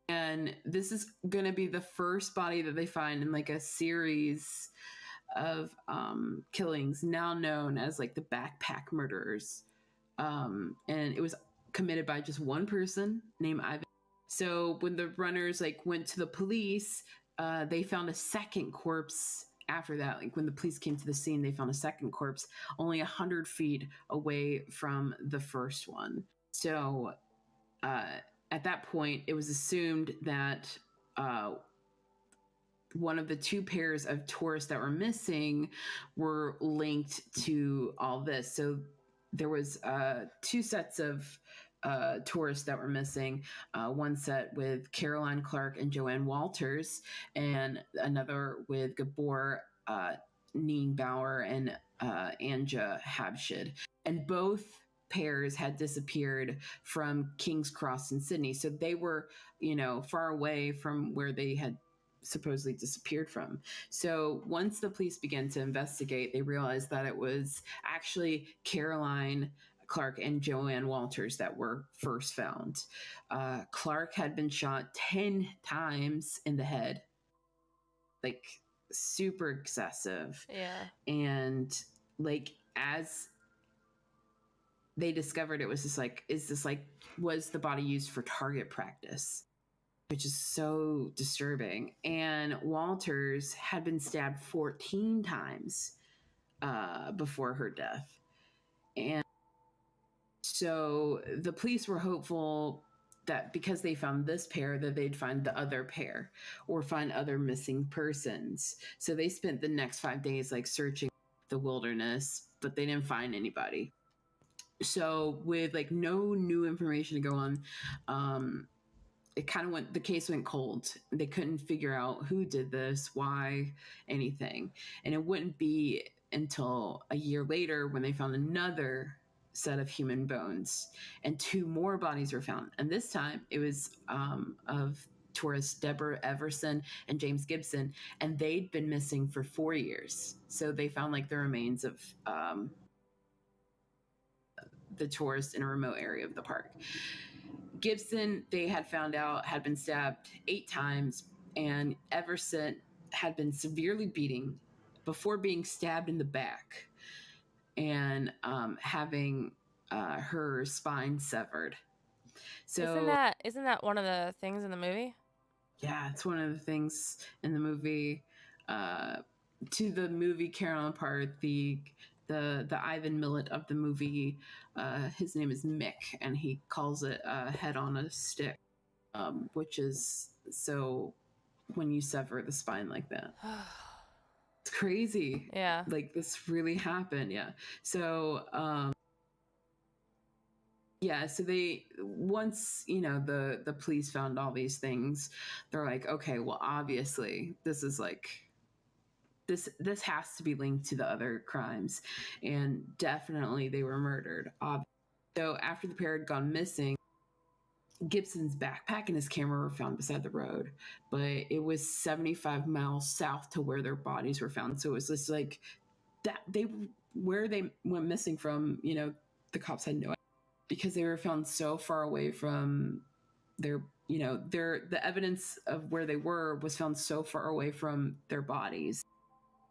And this is going to be the first body that they find in like a series of killings now known as like the backpack murderers. And it was committed by just one person named Ivan. So when the runners like went to the police, they found a second corpse after that. Like when the police came to the scene, they found a second corpse only 100 feet away from the first one. So at that point, it was assumed that one of the two pairs of tourists that were missing were linked to all this. So there was two sets of tourists that were missing. One set with Caroline Clark and Joanne Walters, and another with Gabor Nienbauer and Anja Habshid. And both pairs had disappeared from King's Cross in Sydney. So they were, far away from where they had supposedly disappeared from. So once the police began to investigate, they realized that it was actually Caroline Clark and Joanne Walters that were first found. Clark had been shot 10 times in the head, like super excessive. Yeah. And like as they discovered, it was just like, was the body used for target practice? Which is so disturbing. And Walters had been stabbed 14 times before her death. And so the police were hopeful that because they found this pair, that they'd find the other pair or find other missing persons. So they spent the next 5 days like searching the wilderness, but they didn't find anybody. So with like no new information to go on, the case went cold. They couldn't figure out who did this, why, anything. And it wouldn't be until a year later when they found another set of human bones and 2 more bodies were found. And this time it was of tourists Deborah Everson and James Gibson, and they'd been missing for 4 years. So they found like the remains of the tourists in a remote area of the park. Gibson, they had found out, had been stabbed 8 times, and Everson had been severely beaten before being stabbed in the back and having her spine severed. So Isn't that one of the things in the movie? Yeah, it's one of the things in the movie. To the movie Carolyn Part, the Ivan Milat of the movie, his name is Mick, and he calls it head on a stick, which is so when you sever the spine like that. It's crazy. Yeah. Like this really happened. Yeah. So Yeah, so they once the police found all these things, they're like, okay, well, obviously this is like this has to be linked to the other crimes, and definitely they were murdered. So after the pair had gone missing, Gibson's backpack and his camera were found beside the road, but it was 75 miles south to where their bodies were found. So it was just like that where they went missing from, the cops had no idea because they were found so far away from their, the evidence of where they were was found so far away from their bodies.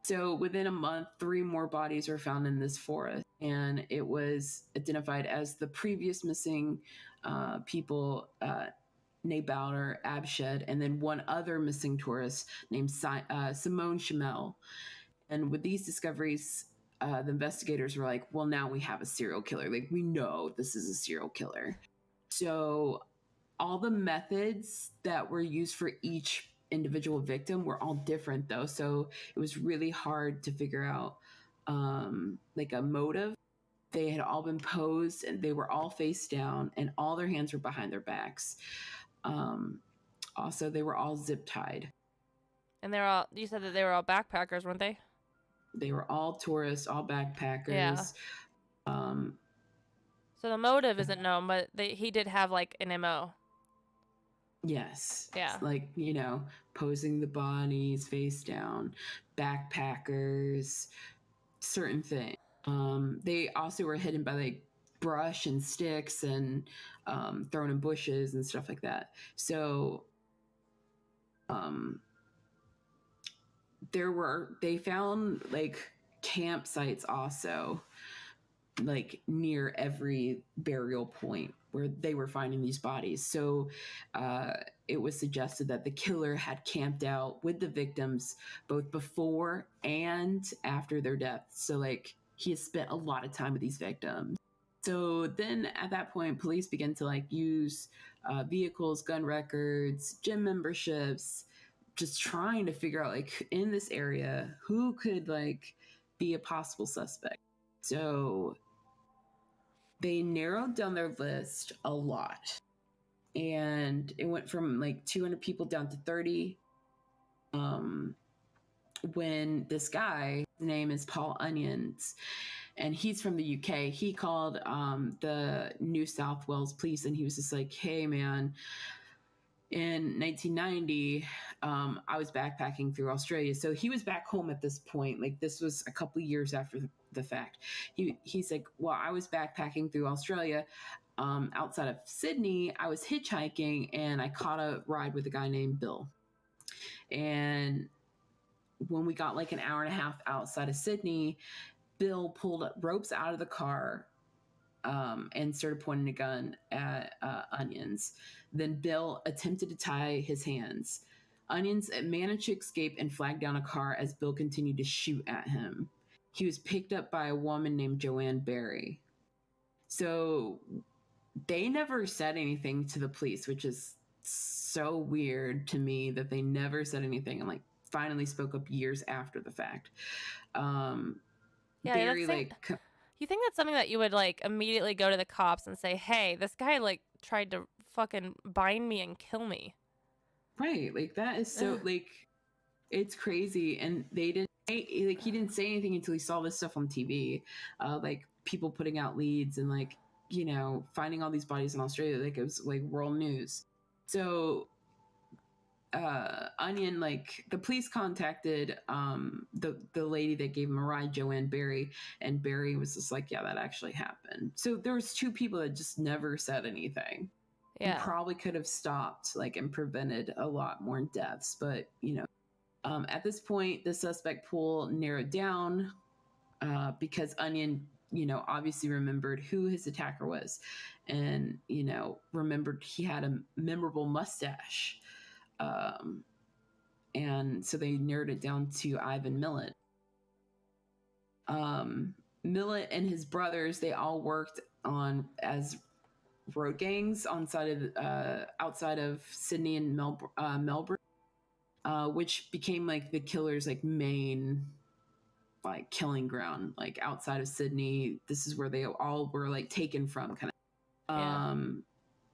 So within a month, 3 more bodies were found in this forest, and it was identified as the previous missing people, Nabowder, Abshed, and then one other missing tourist named Simone Chamel. And with these discoveries, the investigators were like, well, now we have a serial killer. Like, we know this is a serial killer. So all the methods that were used for each individual victim were all different, though. So it was really hard to figure out like a motive. They had all been posed and they were all face down and all their hands were behind their backs. Also, they were all zip tied. And you said that they were all backpackers, weren't they? They were all tourists, all backpackers. Yeah. So the motive isn't known, but he did have like an MO. Yes. Yeah. Like, posing the bodies face down, backpackers, certain things. They also were hidden by like brush and sticks and thrown in bushes and stuff like that. So they found like campsites also, like near every burial point where they were finding these bodies. So it was suggested that the killer had camped out with the victims both before and after their deaths. So like he has spent a lot of time with these victims. So then at that point, police began to like use vehicles, gun records, gym memberships, just trying to figure out like in this area who could like be a possible suspect. So they narrowed down their list a lot, and it went from like 200 people down to 30. When this guy, his name is Paul Onions, and he's from the UK, he called the New South Wales police, and he was just like, hey man, in 1990, I was backpacking through Australia. So he was back home at this point. Like this was a couple of years after the fact. He's like, well, I was backpacking through Australia. Outside of Sydney, I was hitchhiking and I caught a ride with a guy named Bill. And when we got like an hour and a half outside of Sydney, Bill pulled ropes out of the car and started pointing a gun at Onions. Then Bill attempted to tie his hands. Onions managed to escape and flag down a car as Bill continued to shoot at him. He was picked up by a woman named Joanne Barry. So they never said anything to the police, which is so weird to me that they never said anything and like finally spoke up years after the fact. Barry you think that's something that you would like immediately go to the cops and say, hey, this guy like tried to fucking bind me and kill me. Right. Like that is so like, it's crazy. And they didn't like, he didn't say anything until he saw this stuff on TV. Like people putting out leads and like, finding all these bodies in Australia. Like it was like world news. So Onion, like the police contacted the lady that gave him a ride, Joanne Barry, and Barry was just like, yeah, that actually happened. So there was 2 people that just never said anything. Yeah. You probably could have stopped like and prevented a lot more deaths, but at this point the suspect pool narrowed down because Onion obviously remembered who his attacker was and remembered he had a memorable mustache. And so they narrowed it down to Ivan Milat. Milat and his brothers, they all worked as road gangs outside of Sydney and Melbourne, which became like the killer's like main like killing ground. Like outside of Sydney, this is where they all were like taken from, kind of. Yeah.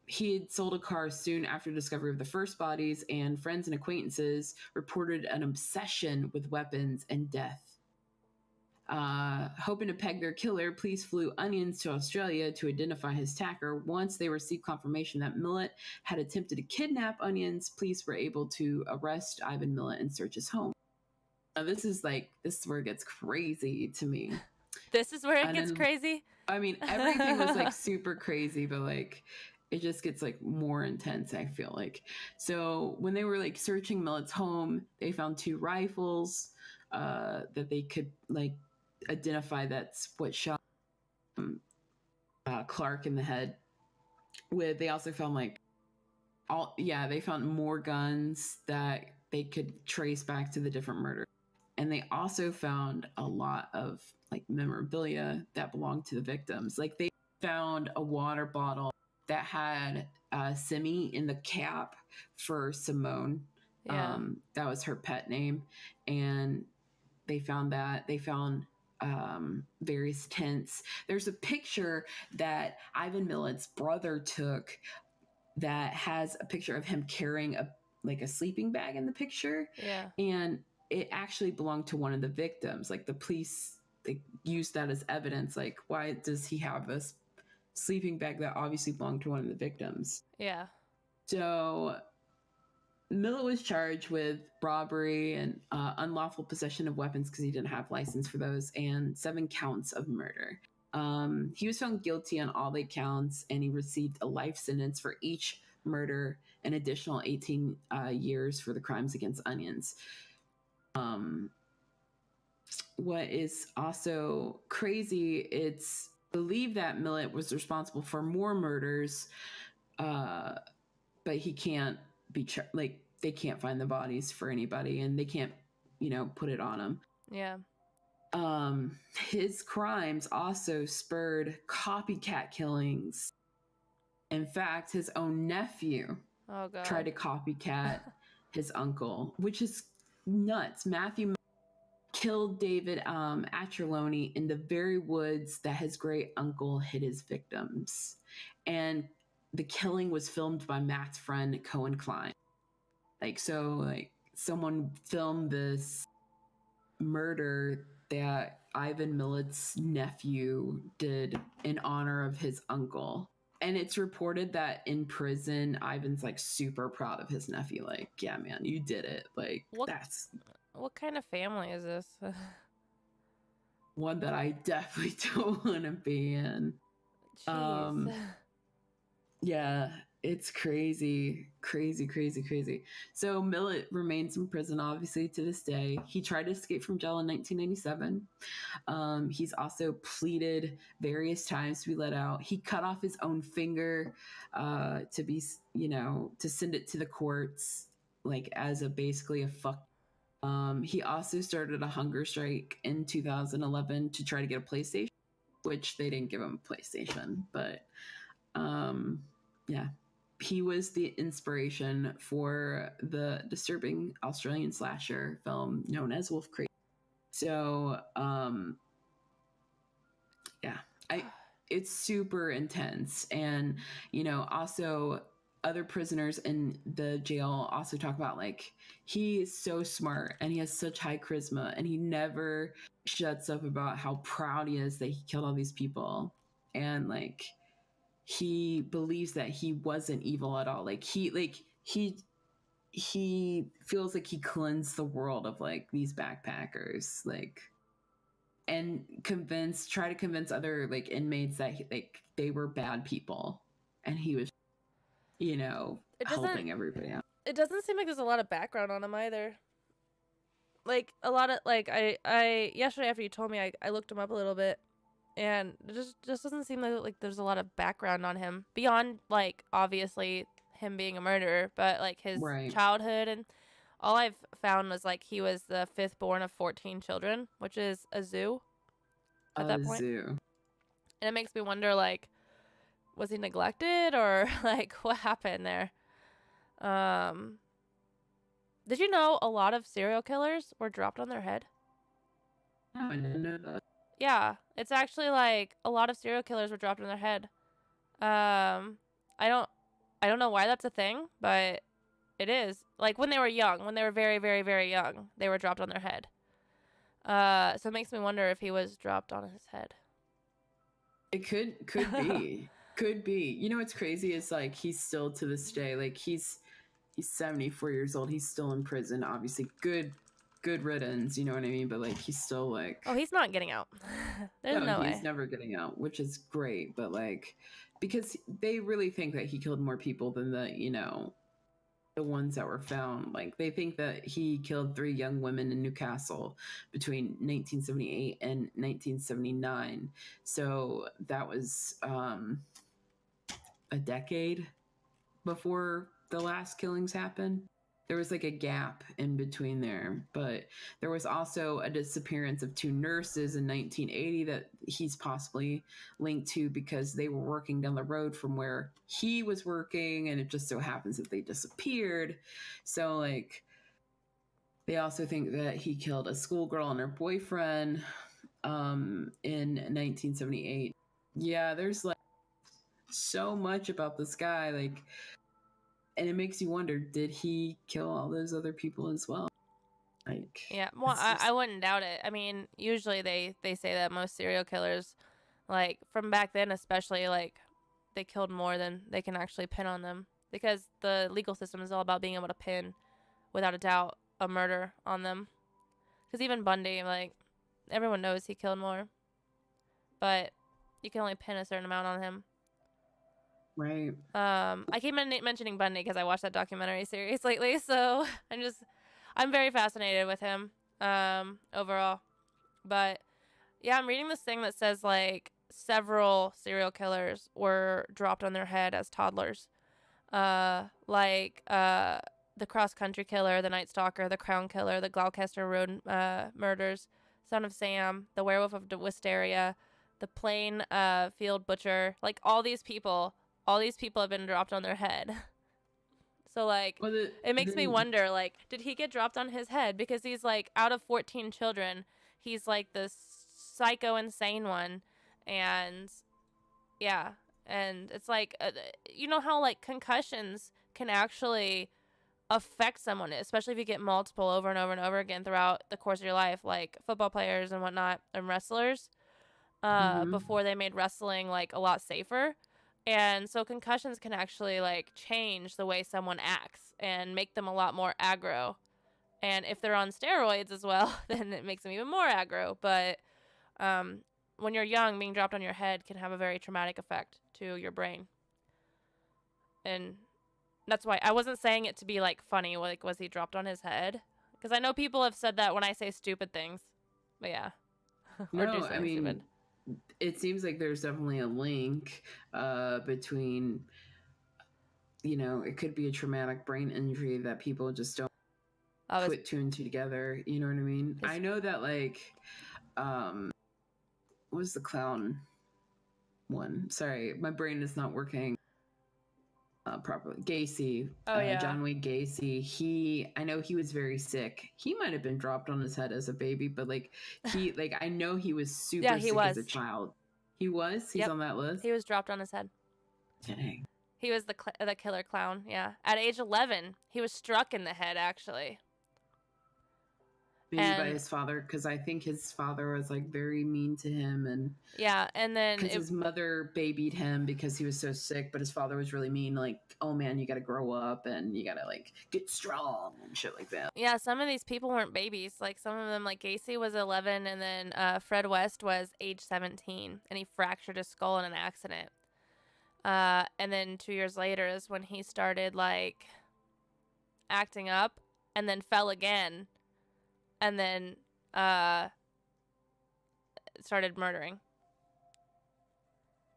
He had sold a car soon after discovery of the first bodies, and friends and acquaintances reported an obsession with weapons and death. Hoping to peg their killer, police flew onions to Australia to identify his attacker. Once they received confirmation that Milat had attempted to kidnap Onions, police were able to arrest Ivan Milat and search his home. Now, this is where it gets crazy to me. This is where it And gets then, crazy. I mean, everything was like super crazy, but like it just gets like more intense, I feel like. So when they were like searching Milat's home, they found 2 rifles that they could like identify that's what shot Clark in the head. They also found they found more guns that they could trace back to the different murders. And they also found a lot of like memorabilia that belonged to the victims. Like they found a water bottle that had Simi in the cap for Simone. Yeah. That was her pet name. And they found that. They found various tents. There's a picture that Ivan Milat's brother took that has a picture of him carrying a sleeping bag in the picture. Yeah. And it actually belonged to one of the victims. Like the police, they used that as evidence. Like, why does he have this sleeping bag that obviously belonged to one of the victims? Yeah. So Milat was charged with robbery and unlawful possession of weapons because he didn't have license for those, and 7 counts of murder. He was found guilty on all 8 counts, and he received a life sentence for each murder, an additional 18 years for the crimes against Onions. What is also crazy, it's believed that Milat was responsible for more murders, but he can't be they can't find the bodies for anybody, and they can't put it on him. Yeah. His crimes also spurred copycat killings. In fact, his own nephew tried to copycat his uncle, which is nuts. Matthew killed David Acherloni in the very woods that his great uncle hid his victims. And the killing was filmed by Matt's friend, Cohen Klein. Someone filmed this murder that Ivan Milat's nephew did in honor of his uncle. And it's reported that in prison, Ivan's like super proud of his nephew. Like, yeah, man, you did it. Like, what kind of family is this? One that I definitely don't want to be in. Jeez. Yeah, it's crazy. So Milat remains in prison, obviously, to this day. He tried to escape from jail in 1997. He's also pleaded various times to be let out. He cut off his own finger to be, to send it to the courts, like as basically a fuck. He also started a hunger strike in 2011 to try to get a PlayStation, which they didn't give him a PlayStation, but yeah, he was the inspiration for the disturbing Australian slasher film known as Wolf Creek. So it's super intense. And also other prisoners in the jail also talk about like he is so smart and he has such high charisma, and he never shuts up about how proud he is that he killed all these people, and like he believes that he wasn't evil at all. He feels like he cleansed the world of like these backpackers, like, and try to convince other like inmates that they were bad people, and he was helping everybody out. It doesn't seem like there's a lot of background on him either. Like a lot of like I yesterday after you told me, I looked him up a little bit, and it just doesn't seem like there's a lot of background on him beyond like obviously him being a murderer, but like his childhood, and all I've found was like he was the 5th born of 14 children, which is a zoo at that point. And it makes me wonder, like, was he neglected or like what happened there? Did you know a lot of serial killers were dropped on their head? No, I didn't know that. Yeah, it's actually like a lot of serial killers were dropped on their head. I don't I don't know why that's a thing, but it is. Like when they were young, when they were very, very, very young, they were dropped on their head. So it makes me wonder if he was dropped on his head. It could be. Could be. You know what's crazy is like he's still to this day, like he's 74 years old. He's still in prison. Obviously, good riddance, you know what I mean? But like he's still like Oh, he's not getting out. There's no, no he's way. never getting out, which is great, but like because they really think that he killed more people than the ones that were found. Like they think that he killed 3 young women in Newcastle between 1978 and 1979. So that was a decade before the last killings happened. There was like a gap in between there, but there was also a disappearance of 2 nurses in 1980 that he's possibly linked to because they were working down the road from where he was working, and it just so happens that they disappeared. So like they also think that he killed a schoolgirl and her boyfriend in 1978. Yeah, there's like so much about this guy, like, and it makes you wonder, did he kill all those other people as well? Like, Yeah, well, I wouldn't doubt it. I mean, usually they say that most serial killers, like from back then especially, like they killed more than they can actually pin on them because the legal system is all about being able to pin, without a doubt, a murder on them. Because even Bundy, like everyone knows he killed more, but you can only pin a certain amount on him. right. I keep mentioning Bundy because I watched that documentary series lately, so I'm very fascinated with him, overall. But yeah, I'm reading this thing that says like several serial killers were dropped on their head as toddlers. The cross country killer, the Night Stalker, the Crown Killer, the Gloucester Road murders, Son of Sam, the Werewolf of Wisteria, the Plain Field Butcher. Like all these people have been dropped on their head. So like, Well, it makes me wonder, like, did he get dropped on his head? Because he's like, out of 14 children, he's like the psycho insane one, and yeah, and it's like, you know how like concussions can actually affect someone, especially if you get multiple over and over and over again throughout the course of your life, like football players and whatnot and wrestlers. mm-hmm. Before they made wrestling like a lot safer. And so concussions can actually like change the way someone acts and make them a lot more aggro. And if they're on steroids as well, then it makes them even more aggro. But when you're young, being dropped on your head can have a very traumatic effect to your brain. And that's why I wasn't saying it to be like funny, like was he dropped on his head? Because I know people have said that when I say stupid things. But yeah. Or do No, I something stupid. mean, it seems like there's definitely a link between, it could be a traumatic brain injury that people just don't put 2 and 2 together. You know what I mean? I know that like, what was the clown one? Sorry, my brain is not working properly. Gacy, Oh yeah. John Wayne Gacy. I know he was very sick. He might have been dropped on his head as a baby, but like I know he was super sick as a child. He was. He's on that list. He was dropped on his head. Dang. He was the killer clown. Yeah. At age 11, he was struck in the head actually. Maybe by his father, because I think his father was like very mean to him, and yeah, and then because his mother babied him because he was so sick, but his father was really mean, like, oh man, you got to grow up and you got to like get strong and shit like that. Yeah, some of these people weren't babies. Like some of them, like Gacy was 11, and then Fred West was age 17, and he fractured his skull in an accident. And then 2 years later is when he started like acting up, and then fell again. And then started murdering.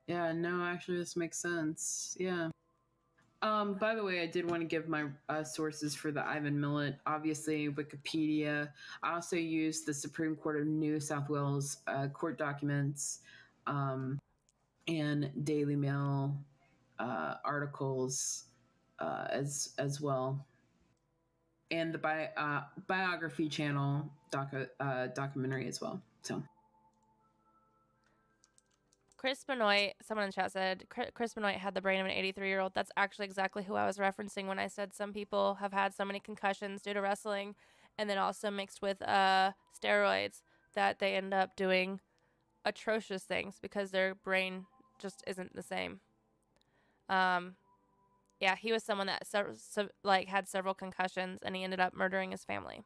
Yeah, no, actually, this makes sense. Yeah. By the way, I did want to give my sources for the Ivan Milat. Obviously, Wikipedia. I also used the Supreme Court of New South Wales court documents and Daily Mail articles as well, and the biography channel documentary as well. So Chris Benoit, someone in the chat said, Chris Benoit had the brain of an 83-year-old. That's actually exactly who I was referencing when I said some people have had so many concussions due to wrestling and then also mixed with steroids that they end up doing atrocious things because their brain just isn't the same. Yeah, he was someone that had several concussions and he ended up murdering his family.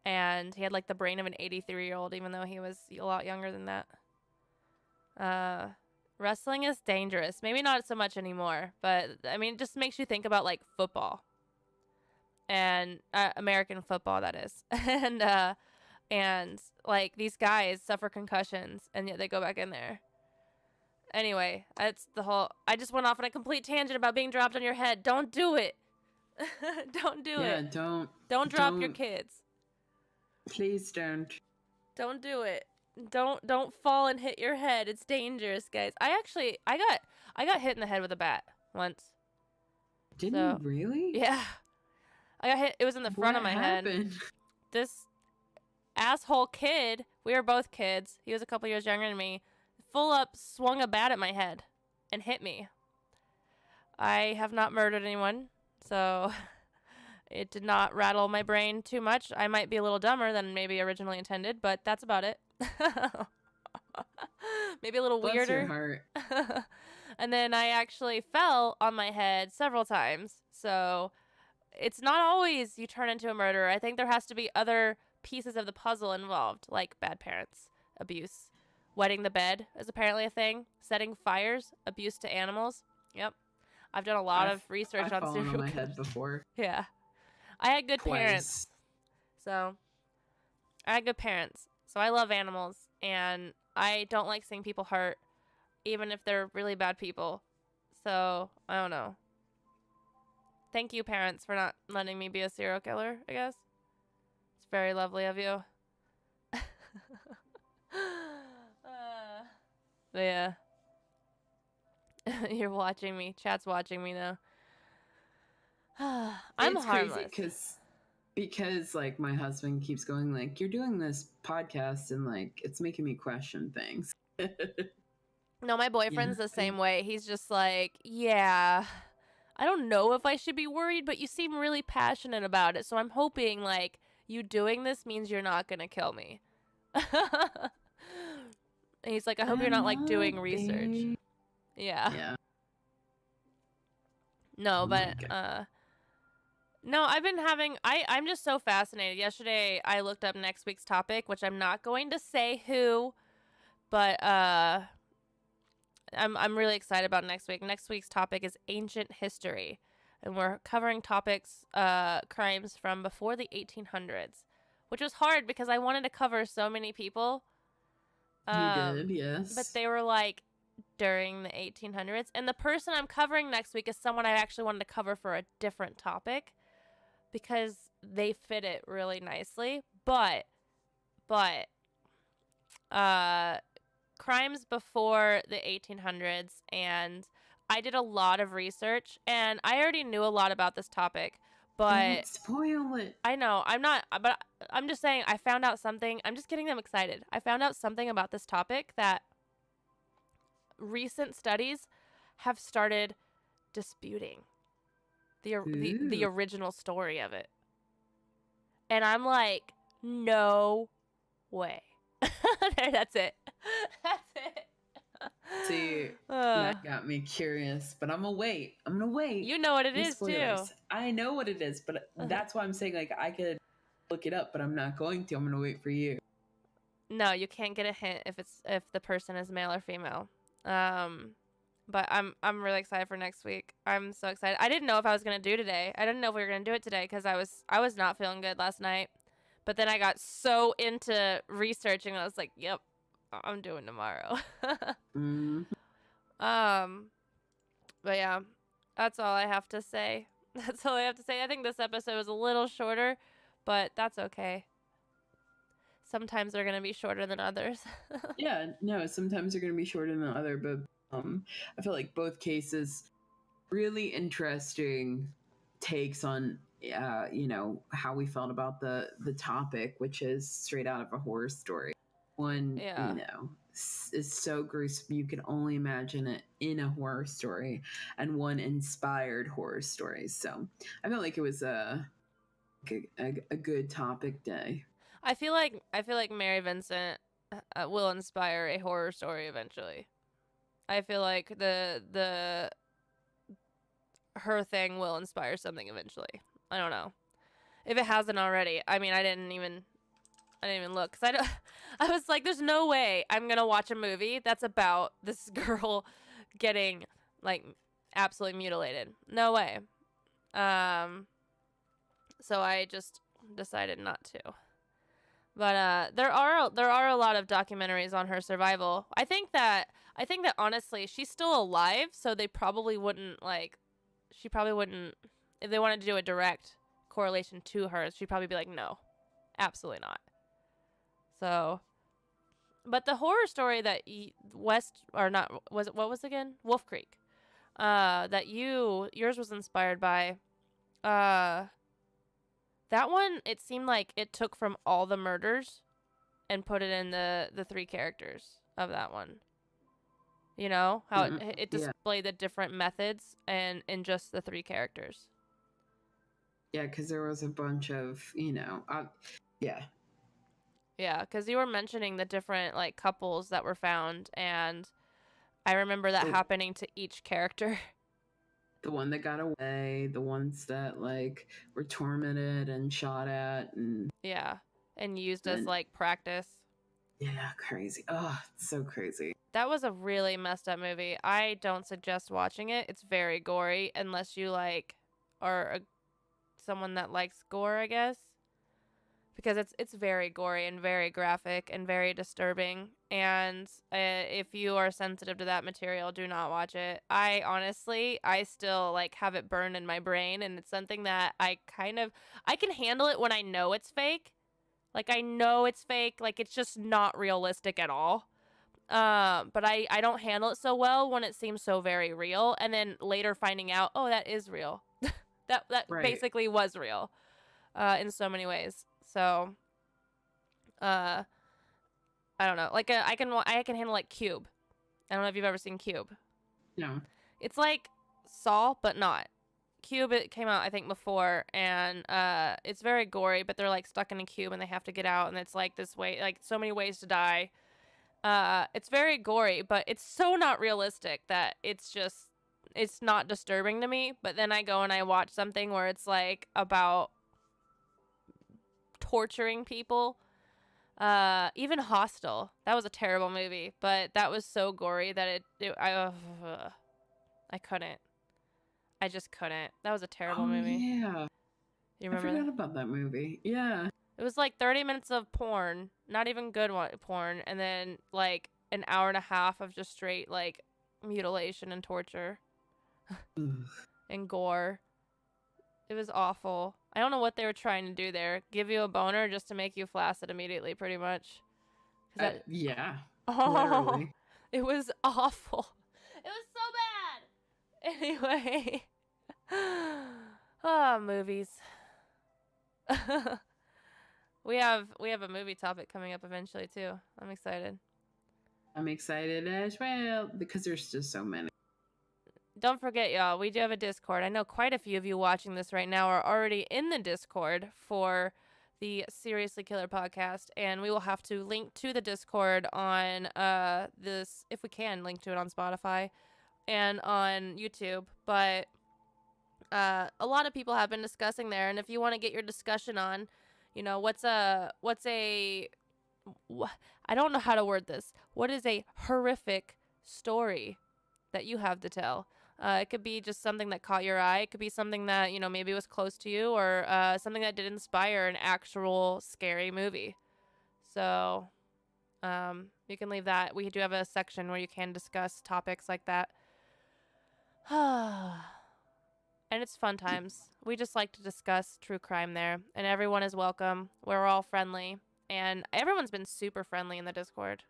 And he had like the brain of an 83-year-old, even though he was a lot younger than that. Wrestling is dangerous. Maybe not so much anymore, but I mean, it just makes you think about like football and American football, that is. And like these guys suffer concussions and yet they go back in there. Anyway, that's the whole. I just went off on a complete tangent about being dropped on your head. Don't do it. Don't do it. Yeah, don't drop your kids. Please don't. Don't do it. Don't fall and hit your head. It's dangerous, guys. I got hit in the head with a bat once. Didn't you really? Yeah. I got hit. It was in the front of my head. This asshole kid, we were both kids. He was a couple years younger than me. Full up swung a bat at my head and hit me. I have not murdered anyone, so it did not rattle my brain too much. I might be a little dumber than maybe originally intended, but that's about it. Maybe a little Bless weirder. Your heart. And then I actually fell on my head several times. So it's not always you turn into a murderer. I think there has to be other pieces of the puzzle involved, like bad parents, abuse. Wetting the bed is apparently a thing. Setting fires, abuse to animals. Yep. I've done a lot of research on serial killers. I've fallen on my head before. Yeah. I had good parents. So I had good parents. So I love animals and I don't like seeing people hurt, even if they're really bad people. So I don't know. Thank you, parents, for not letting me be a serial killer, I guess. It's very lovely of you. But yeah. You're watching me. Chat's watching me now. I'm it's harmless. Crazy because like my husband keeps going like, you're doing this podcast and like it's making me question things. No, my boyfriend's the same way. He's just like, yeah, I don't know if I should be worried, but you seem really passionate about it. So I'm hoping like you doing this means you're not going to kill me. And he's like, I hope you're not like doing research. Yeah. No, but no, I've been having I'm just so fascinated. Yesterday I looked up next week's topic, which I'm not going to say who, but I'm really excited about next week. Next week's topic is ancient history, and we're covering topics crimes from before the 1800s, which was hard because I wanted to cover so many people. You did, yes. But they were like during the 1800s. And the person I'm covering next week is someone I actually wanted to cover for a different topic because they fit it really nicely. But crimes before the 1800s, and I did a lot of research and I already knew a lot about this topic. But don't spoil it. I know. I'm not, but I'm just saying I found out something. I'm just getting them excited. I found out something about this topic that recent studies have started disputing the original story of it. And I'm like, no way. That's it. That's it. See, that got me curious, but I'm gonna wait. You know what it is too. I know what it is, but that's why I'm saying like I could look it up, but I'm not going to. I'm gonna wait for you. No, you can't get a hint if the person is male or female. But I'm really excited for next week. I'm so excited. I didn't know if I was gonna do today. I didn't know if we were gonna do it today because I was not feeling good last night. But then I got so into researching, and I was like, "Yep, I'm doing tomorrow." Mm-hmm. But yeah, that's all I have to say. That's all I have to say. I think this episode was a little shorter, but that's okay. Sometimes they're gonna be shorter than others. Yeah, no, sometimes they're gonna be shorter than the other, but I feel like both cases really interesting takes on how we felt about the topic, which is straight out of a horror story. One, is so gruesome you can only imagine it in a horror story, and one inspired horror story. So I felt like it was a good topic day. I feel like Mary Vincent will inspire a horror story eventually. I feel like the her thing will inspire something eventually. I don't know if it hasn't already. I mean, I didn't even look because I don't. I was like, there's no way I'm gonna watch a movie that's about this girl getting like absolutely mutilated. No way. So I just decided not to. But there are a lot of documentaries on her survival. I think that honestly she's still alive, so they probably wouldn't like. She probably wouldn't if they wanted to do a direct correlation to her. She'd probably be like, no, absolutely not. So, but the horror story that West or not was it what was it again? Wolf Creek. That yours was inspired by. That one, it seemed like it took from all the murders and put it in the three characters of that one. You know how it Yeah. displayed the different methods and in just the three characters. Yeah, because there was a bunch of, yeah. Yeah, because you were mentioning the different like couples that were found, and I remember that happening to each character. The one that got away, the ones that like were tormented and shot at, and Yeah, and used as like practice. yeah, crazy. Oh, it's so crazy. That was a really messed up movie. I don't suggest watching it. It's very gory unless you like are someone that likes gore, I guess. Because it's very gory and very graphic and very disturbing. And if you are sensitive to that material, do not watch it. I still like have it burned in my brain, and it's something that I can handle it when I know it's fake. Like I know it's fake, like it's just not realistic at all. But I don't handle it so well when it seems so very real, and then later finding out, oh, that is real. that Right. basically was real, in so many ways. So, I don't know. Like I can handle like Cube. I don't know if you've ever seen Cube. No. It's like Saw, but not. Cube, it came out I think before, and it's very gory, but they're like stuck in a cube and they have to get out, and it's like this way, like so many ways to die. It's very gory, but it's so not realistic that it's not disturbing to me. But then I go and I watch something where it's like about torturing people. Even Hostel, that was a terrible movie, but that was so gory that I couldn't. I just couldn't. That was a terrible movie. Yeah. You remember I forgot that? about that movie. Yeah. It was like 30 minutes of porn, not even good porn, and then like an hour and a half of just straight like mutilation and torture and gore. It was awful. I don't know what they were trying to do there. Give you a boner just to make you flaccid immediately, pretty much. Yeah. Oh, Literally. it was awful. It was so bad. Anyway. Oh, movies. We have a movie topic coming up eventually too. I'm excited. I'm excited as well because there's just so many. Don't forget, y'all, we do have a Discord. I know quite a few of you watching this right now are already in the Discord for the Seriously Killer podcast, and we will have to link to the Discord on this, if we can, link to it on Spotify and on YouTube. But a lot of people have been discussing there, and if you want to get your discussion on, you know, I don't know how to word this. What is a horrific story that you have to tell? It could be just something that caught your eye. It could be something that, you know, maybe was close to you, or something that did inspire an actual scary movie. So you can leave that. We do have a section where you can discuss topics like that. And it's fun times. We just like to discuss true crime there, and everyone is welcome. We're all friendly, and everyone's been super friendly in the Discord.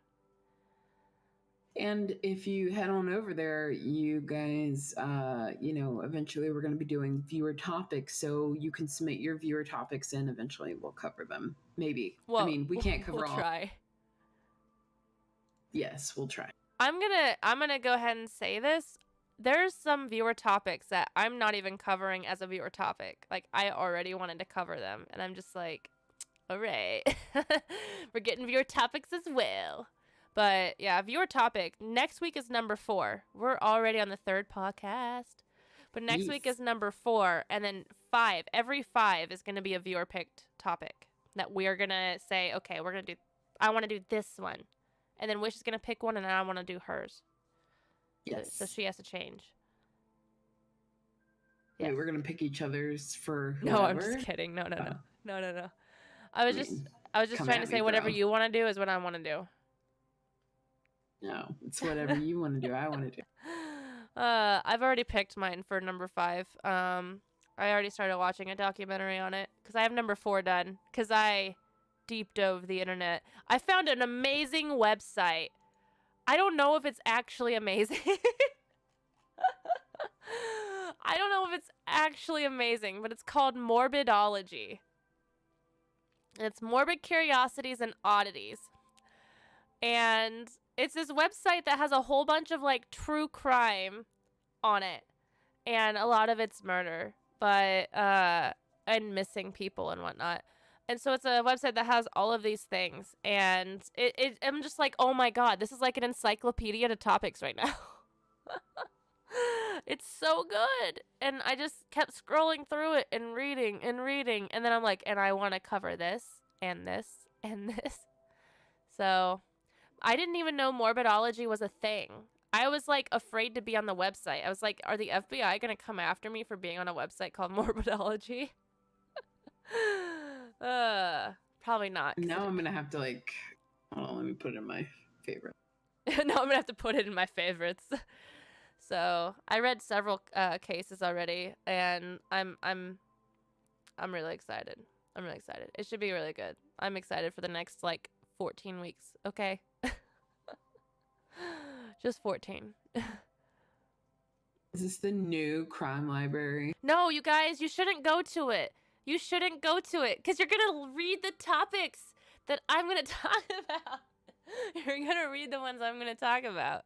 And if you head on over there, you guys, eventually we're going to be doing viewer topics, so you can submit your viewer topics and eventually we'll cover them. Maybe. Well, I mean, we can't cover we'll all. try. Yes, we'll try. I'm gonna go ahead and say this. There's some viewer topics that I'm not even covering as a viewer topic. Like, I already wanted to cover them, and I'm just like, all right, we're getting viewer topics as well. But yeah, viewer topic next week is number 4. We're already on the 3rd podcast, but next week is number 4, and then 5. Every 5 is gonna be a viewer picked topic that we're gonna say, okay, we're gonna do. I want to do this one, and then Wish is gonna pick one, and then I want to do hers. Yes. So she has to change. Wait, Yeah. we're gonna pick each other's for whoever? No, I'm just kidding. No. I was just come trying to at say me, whatever bro. you want to do is what I want to do. No, it's whatever you want to do. I want to do. I've already picked mine for number 5. I already started watching a documentary on it because I have number 4 done because I deep dove the internet. I found an amazing website. I don't know if it's actually amazing. I don't know if it's actually amazing, but it's called Morbidology. And it's morbid curiosities and oddities. And it's this website that has a whole bunch of like true crime on it. And a lot of it's murder, but and missing people and whatnot. And so it's a website that has all of these things. And I'm just like, oh my God, this is like an encyclopedia to topics right now. It's so good. And I just kept scrolling through it and reading. And then I'm like, and I want to cover this and this and this. So I didn't even know morbidology was a thing. I was like afraid to be on the website. I was like, are the FBI going to come after me for being on a website called Morbidology? Probably not. Now I'm going to have to like, hold on, let me put it in my favorite. Now I'm going to have to put it in my favorites. So I read several cases already, and I'm really excited. I'm really excited. It should be really good. I'm excited for the next like 14 weeks. Okay. Just 14. Is this the new crime library? No, you guys, you shouldn't go to it. You shouldn't go to it because you're going to read the topics that I'm going to talk about. You're going to read the ones I'm going to talk about.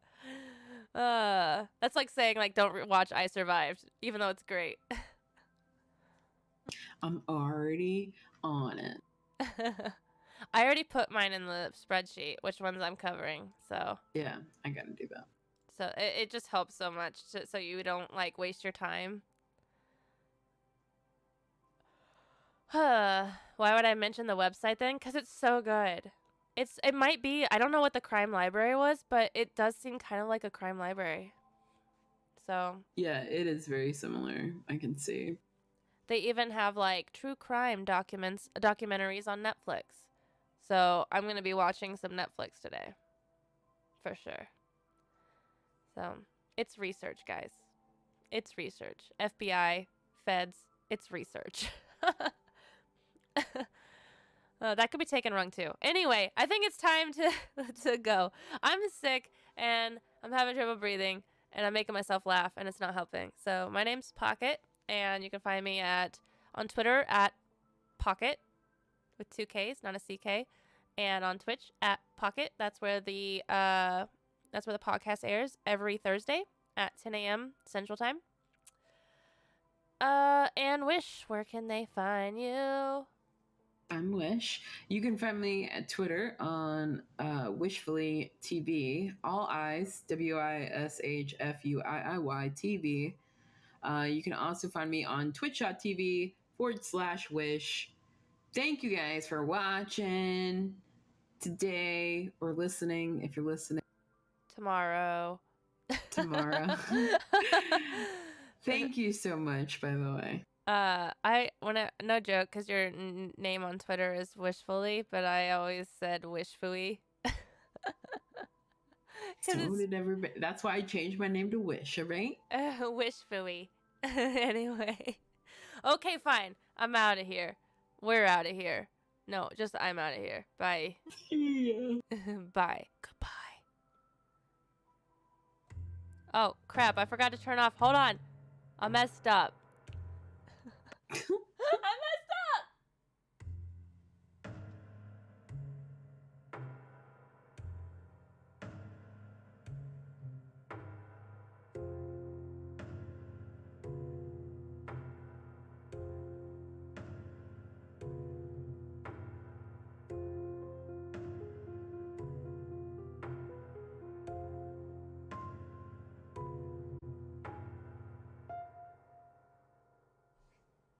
That's like saying like don't watch I Survived, even though it's great. I'm already on it. I already put mine in the spreadsheet, which ones I'm covering. So yeah, I gotta do that. So it just helps so much so you don't like waste your time. Why would I mention the website then? Because it's so good. It might be, I don't know what the crime library was, but it does seem kind of like a crime library. So yeah, it is very similar. I can see. They even have like true crime documentaries on Netflix. So I'm going to be watching some Netflix today. For sure. So it's research, guys. It's research. FBI, feds, it's research. That could be taken wrong too. Anyway, I think it's time to go. I'm sick and I'm having trouble breathing and I'm making myself laugh and it's not helping. So my name's Pokket and you can find me on Twitter at Pokket with 2 Ks, not a CK, and on Twitch at Pokket. That's where the podcast airs every Thursday at 10 a.m. Central Time. And Wish, where can they find you? I'm Wish. You can find me at Twitter on Wishfully TV, all eyes, WISHFUIIY TV. You can also find me on twitch.tv/Wish. Thank you guys for watching today or listening if you're listening. Tomorrow. Thank you so much, by the way. I wanna, no joke, because your name on Twitter is Wishfully, but I always said Wishfooey. So did everybody. That's why I changed my name to Wish, right? Wishfooey. Anyway. Okay, fine. I'm out of here. We're out of here. No, just I'm out of here. Bye. Yeah. Bye. Goodbye. Oh, crap. I forgot to turn off. Hold on. I messed up.